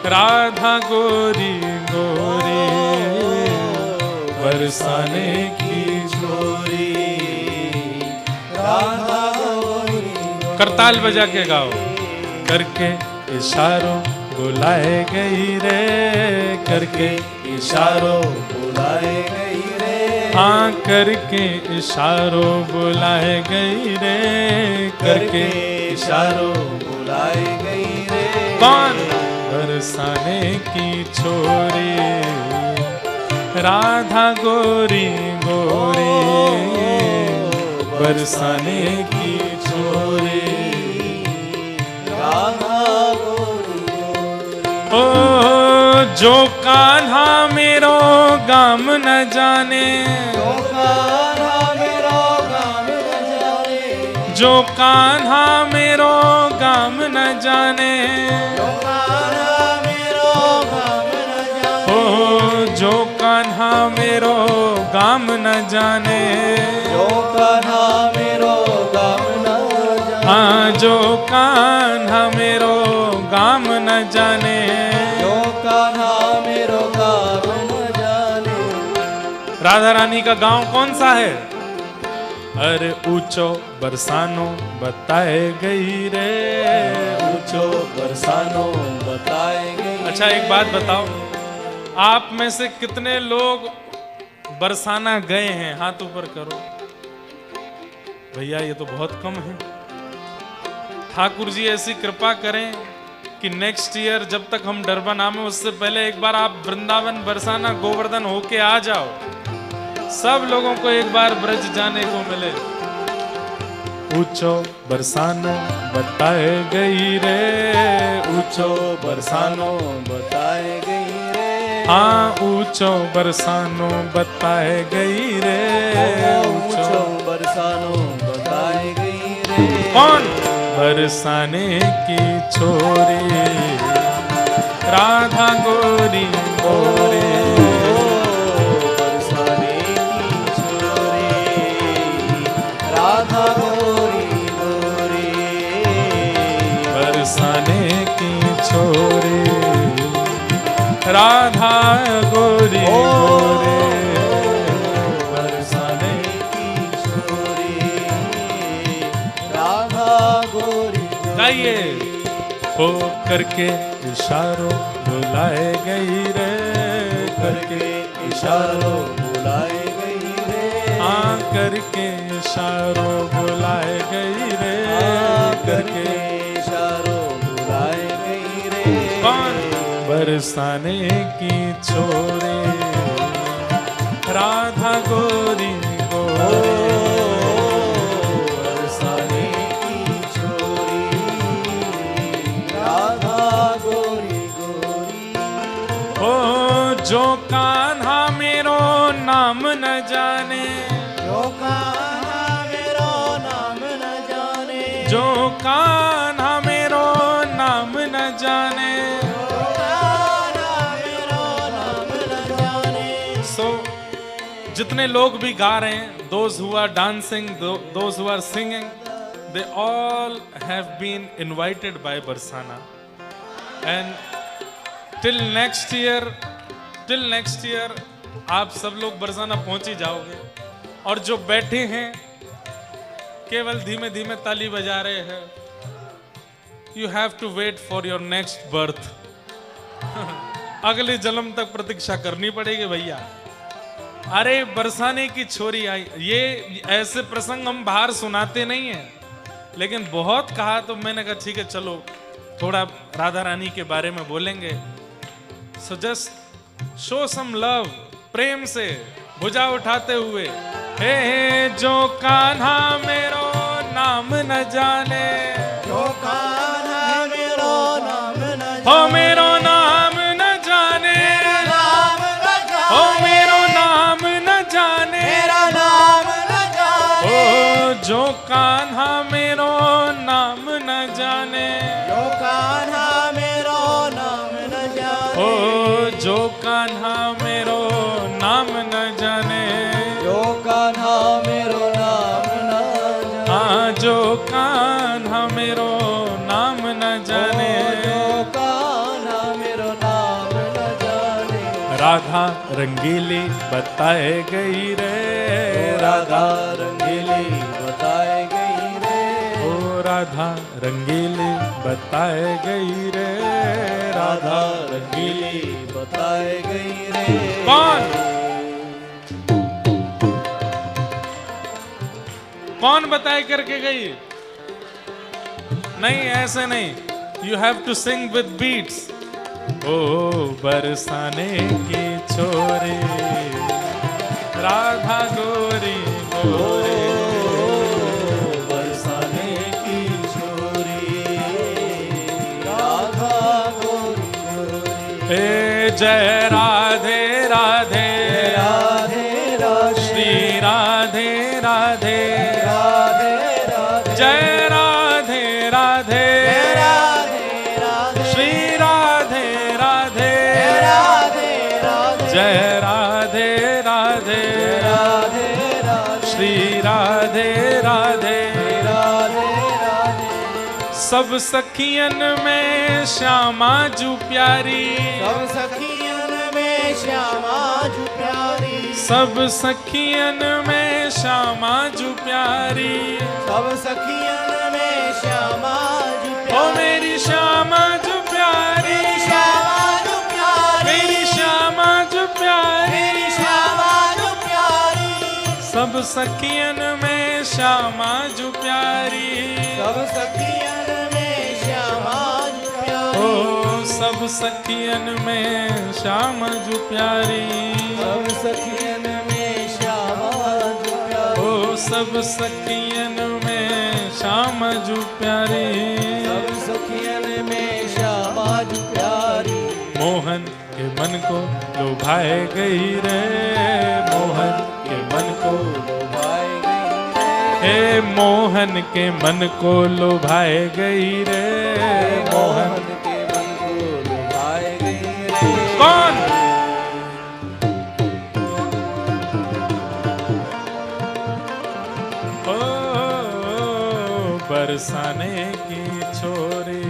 राधा गोरी गोरी, बरसाने की छोरी राधा गोरी। करताल बजा के गाओ। करके इशारों बुलाए गई रे, करके इशारों बुलाए गई रे, हाँ करके इशारों बुलाए गई रे, करके इशारों बुलाए गई रे। कौन? बरसाने की छोरी राधा गोरी गोरी, बरसाने की छोरी राधा गोरी गोरी। ओ जो कान्हा मेरो गाम न जाने, जो कान्हा मेरो गाम न जाने, जो कान्हा मेरो गाम न जाने, जो कान्हा मेरो गाम न जाने, ओ जो कान्हा मेरो गाम न जाने, जो कान्हा मेरो गाम न जाने, हाँ जो कान्हा मेरो गाम न जाने, जो कान्हा मेरो गाम न जाने। राधा रानी का गांव कौन सा है? अरे ऊंचो बरसानो बताए गई रे, ऊंचो बरसानो बताए गई। अच्छा एक बात बताओ, आप में से कितने लोग बरसाना गए हैं? हाथ ऊपर करो। भैया ये तो बहुत कम है। ठाकुर जी ऐसी कृपा करें कि नेक्स्ट ईयर जब तक हम डरबन आवे उससे पहले एक बार आप वृंदावन, बरसाना, गोवर्धन होके आ जाओ। सब लोगों को एक बार ब्रज जाने को मिले। ऊंचो बरसानो बताए गई रे, ऊंचो बरसानो बताए गई रे, हाँ ऊंचो बरसानो बताए गई रे, ऊंचो बरसानो बताए गई रे। कौन? बरसाने की छोरी राधा गोरी गोरी, बरसाने की छोरी राधा गोरी गोरी, बरसाने की छोरी राधा गोरी गोरी, बरसाने की छोरी राधा गोरी। गाइए। हो करके इशारों बुलाए गई रे, करके इशारों बुलाए गई रे, हाँ करके इशारों बुलाए गई रे, करके करके इशारों बुलाए गई रे। कौन? बरसाने की छोरी राधा गोरी गोरी, बरसाने की छोरी राधा गोरी गोरी। ओ जो कान्हा मेरो नाम नाम न जाने, जो कान्हा मेरो नाम न जाने, जो कान्हा मेरो नाम न जाने। जो कान्हा मेरो नाम न जाने। सो जितने लोग भी गा रहे हैं, those who are dancing, those who are singing, they all have been invited by Barsana, and till next year आप सब लोग बरसाना पहुंच ही जाओगे। और जो बैठे हैं केवल धीमे धीमे ताली बजा रहे हैं, you have to wait for your next birth. अगले जन्म तक प्रतीक्षा करनी पड़ेगी भैया। अरे बरसाने की छोरी आई, ये ऐसे प्रसंग हम बाहर सुनाते नहीं हैं, लेकिन बहुत कहा तो मैंने कहा ठीक है चलो थोड़ा राधा रानी के बारे में बोलेंगे। So just show some love, प्रेम से भुजा उठाते हुए, हे जो कान्हा मेरो नाम न जाने, जो कान्हा मेरो नाम न हो जाने, मेरो नाम न जाने, नाम न जाने, हो मेरो नाम न जाने, मेरा नाम न जाने, ओ जो कान्हा मेरो नाम न जाने, जो कान्हा मेरो नाम न जाने, ओ जो कान्हा मेरो नाम न जाने, जो कान्हा मेरो नाम न जाने, हाँ जो कान्हा मेरो नाम न जाने। जो कान्हा मेरो नाम न जाने। राधा रंगीली बताए गई रे, राधा रंगीली बताए गई रे, ओ राधा रंगीली बताए गई रे, राधा रंगीली बताए गई रे। कौन बताए करके गई? नहीं ऐसे नहीं, you have to sing with beats. ओ बरसाने की छोरी राधा गोरी गोरी, बरसाने की छोरी राधा गोरी गोरी, हे जय राधे राधे, राधे राधे, श्री राधे राधे, राधे राधे, जय राधे राधे, राधे राधे, श्री राधे राधे, राधे राधे, जय राधे राधे, राधे राधे, श्री राधे राधे, राधे राधे। सब सखियन में श्यामा जू प्यारी, सब सखियन में श्यामा जू प्यारी, सब सखियन में श्यामा जू प्यारी, सब सखियन में श्यामा जू ओ प्यारी, मेरी श्यामा जू प्यारी, श्यामा जू प्यारी, मेरी श्यामा जू प्यारी, मेरी श्यामा जू प्यारी, सब सखियन में श्यामा जू प्यारी, सब सखियन में श्यामा जू प्यारी, ओ सब सखियन में श्यामा जू प्यारी, सब सखियन में श्यामा जू प्यारी, ओ सब सखियन में श्यामा जू प्यारी, सब सखियन में श्यामा जू प्यारी, मोहन के मन को लुभाए गई रे, मोहन के मन को, लुभाए गई रे, हे मोहन के मन को लुभाए गई रे, मोहन के मन को लुभाए गई रे। कौन? ओ बरसाने की छोरी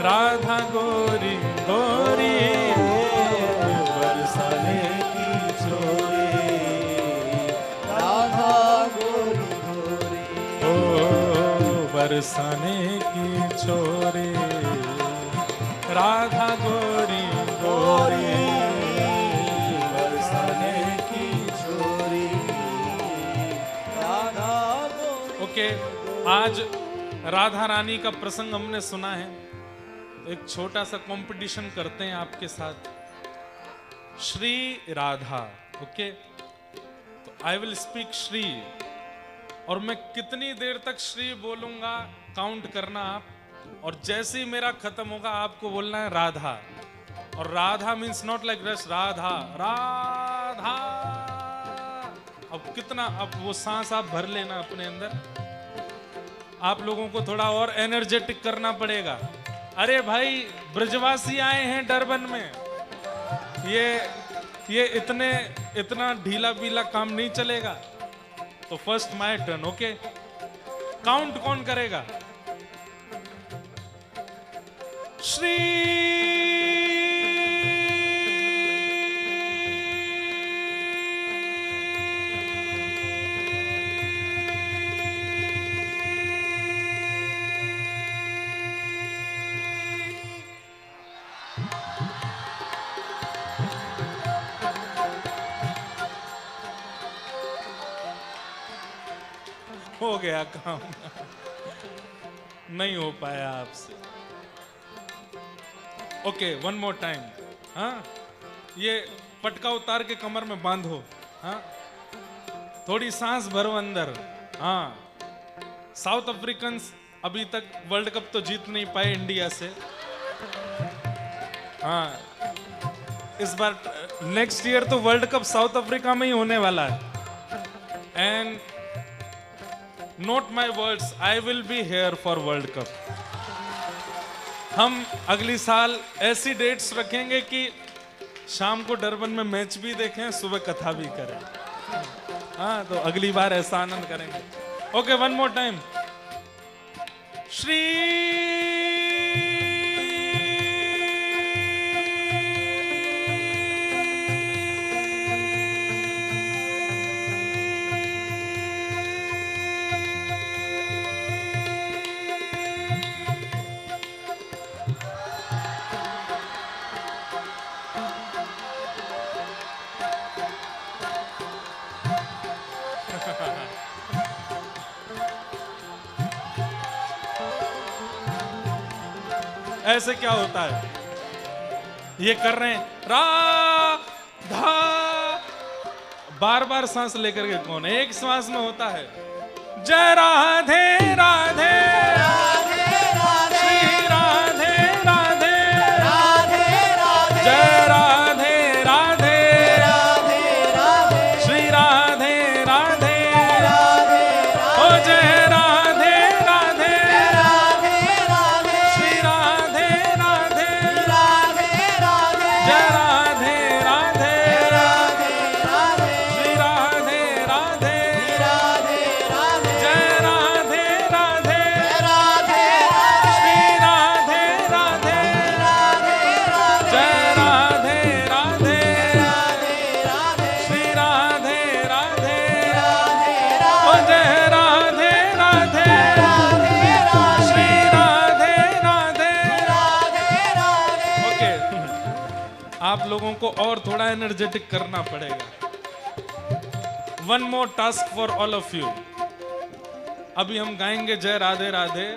राधा गोरी गोरी, बरसाने की छोरी राधा गोरी गोरी, ओ बरसाने की छोरी राधा गोरी गोरी, बरसाने की छोरी राधा गोरी। ओके, आज राधा रानी का प्रसंग हमने सुना है, एक छोटा सा कंपटीशन करते हैं आपके साथ। श्री राधा, ओके, तो आई विल स्पीक श्री, और मैं कितनी देर तक श्री बोलूंगा काउंट करना आप, और जैसे ही मेरा खत्म होगा आपको बोलना है राधा। और राधा मीन्स नॉट लाइक रस, राधा राधा अब कितना, अब वो सांस आप भर लेना अपने अंदर। आप लोगों को थोड़ा और एनर्जेटिक करना पड़ेगा। अरे भाई, ब्रजवासी आए हैं डरबन में, ये इतना ढीला पीला काम नहीं चलेगा। तो first my turn, okay? Count कौन करेगा? श्री हो गया काम, नहीं हो पाया आपसे। Okay, one more time. हाँ, ये पटका उतार के कमर में बांधो। हाँ, थोड़ी सांस भरो अंदर। हाँ, साउथ अफ्रीकन अभी तक वर्ल्ड कप तो जीत नहीं पाए इंडिया से। हाँ, इस बार नेक्स्ट ईयर तो वर्ल्ड कप साउथ अफ्रीका में ही होने वाला है। And note my words, I will be here for world cup. हम अगली साल ऐसी डेट्स रखेंगे कि शाम को डरबन में मैच भी देखें, सुबह कथा भी करें। हाँ, तो अगली बार ऐसा आनंद करेंगे। Okay, one more time. Shri ऐसे क्या होता है? ये कर रहे हैं राधा, बार बार सांस लेकर के कौन? एक श्वास में होता है जय राधे राधे राधे राधे, श्री राधे राधे राधे राधे, जय राधे राधे राधे राधे, श्री राधे राधे राधे, ओ जय राधे राधे राधे राधे, श्री राधे राधे राधे राधे, जय राधे राधे राधे राधे, श्री राधे राधे राधे राधे, जय राधे राधे राधे, श्री राधे राधे राधे राधे, जय राधे राधे राधे राधे, श्री राधे राधे राधे, ओ जय राधे राधे राधे, श्री राधे राधे राधे राधे। ओके, आप लोगों को और थोड़ा एनर्जेटिक करना पड़ेगा। One more task for all of you. अभी हम गाएंगे जय राधे राधे।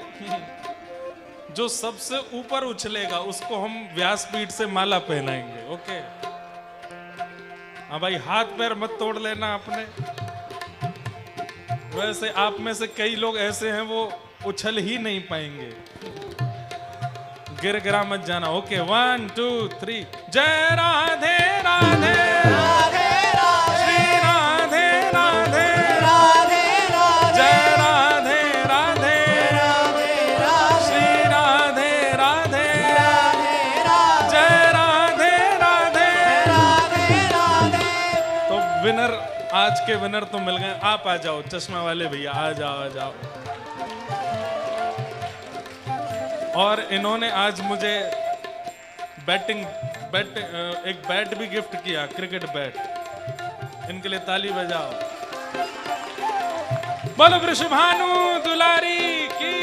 जो सबसे ऊपर उछलेगा उसको हम व्यासपीठ से माला पहनाएंगे। ओके? हाँ भाई, हाथ पैर मत तोड़ लेना अपने। वैसे आप में से कई लोग ऐसे हैं वो उछल ही नहीं पाएंगे, गिर गिरा मत जाना। ओके, 1 2 3, जय राधे राधे राधे राधे, श्री राधे राधे राधे राधे, जय राधे राधे राधे राधे, श्री राधे राधे राधे राधे, जय राधे राधे राधे राधे। तो विनर, आज के विनर तो मिल गए। आप आ जाओ, चश्मा वाले भैया आ जाओ, आ जाओ। और इन्होंने आज मुझे एक बैट भी गिफ्ट किया, क्रिकेट बैट। इनके लिए ताली बजाओ। बोलो वृषभानु दुलारी की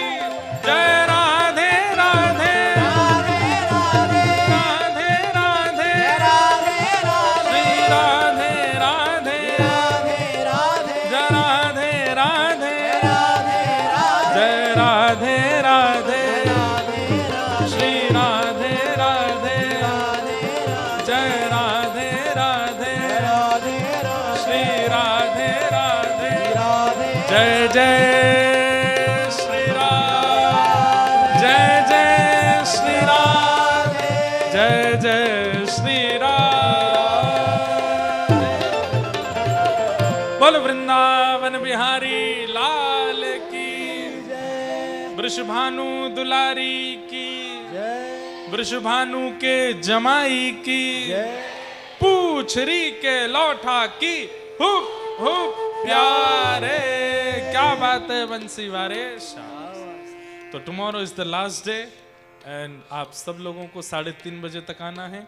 जय। राधे राधे राधे राधे राधे राधे राधे, श्री राधे राधे राधे राधे, जय राधे राधे राधे राधे, जय राधे राधे श्री राधे राधे राधे, जय राधे राधे राधे, श्री राधे राधे राधे, जय जय श्री राम, जय जय श्री राम, जय जय श्री राम। बोल वृंदावन बिहारी लाल की, वृषभानु दुलारी की, वृषभानु के जमाई की, पूछरी के लौठा की, हुप हुप प्यारे। क्या बात है बंसी वारे। तो tomorrow is the last day and आप सब लोगों को 3:30 बजे तक आना है।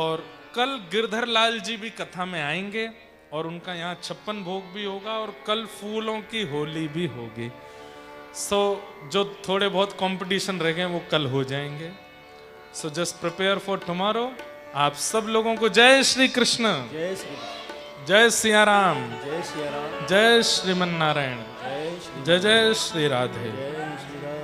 और कल गिरधर लाल जी भी कथा में आएंगे और उनका यहाँ 56 भोग भी होगा और कल फूलों की होली भी होगी। सो जो थोड़े बहुत कंपटीशन रह गए वो कल हो जाएंगे। So just prepare for tomorrow. आप सब लोगों को जय श्री कृष्ण, जय श्री, जय सिया राम, जय श्री राम, जय श्रीमन नारायण, जय श्री, जय जय श्री राधे। जय श्री राम।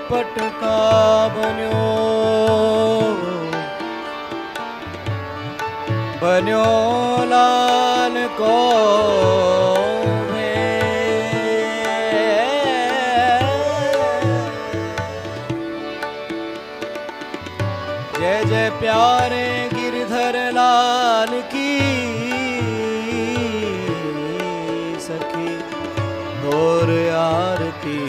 पटका बन्यो बन्यो लाल को जय जय प्यारे गिरधर लाल की सखी गौर आरती।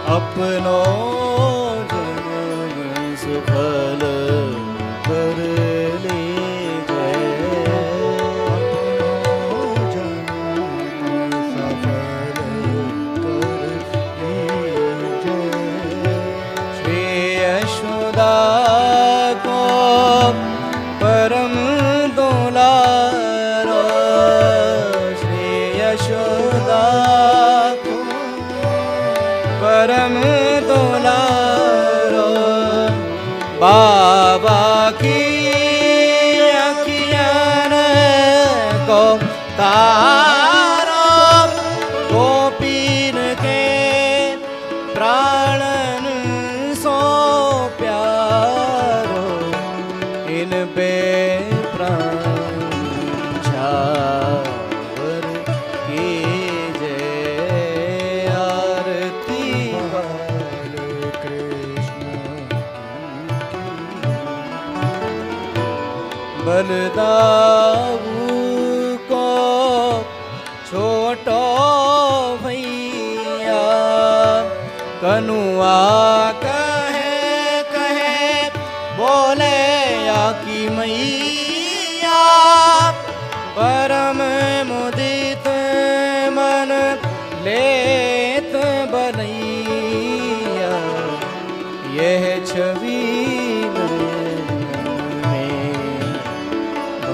अपनो जन्म सफल कर ले जय, अपनो जन्म सफल कर ले जय। श्री यशोदा को परम दुलारो, श्री यशोदा परम दुलारो, बाबा की अखियन को तारो, गोपीन के प्राणन सो प्यारो, इन पे प्राण छावर की जय आरती। बलदाऊ को छोटो भैया कनुआ कहे कहे बोले या की मैया, परम मुदित मन लेत बनैया, यह छवि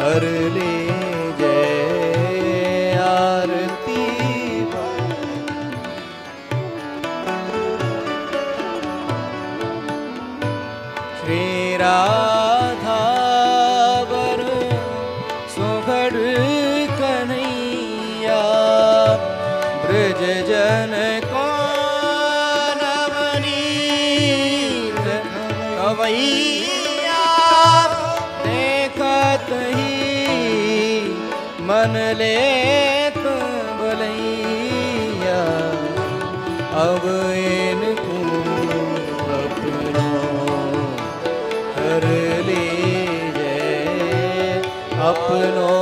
भर ले जय आरती। श्री राधा वर सुघड़ कन्हैया, ब्रज जन को नवनीत कवैया, देखत ही मन लेत बलैया, अब इनको अपनो कर ले जय, अपनो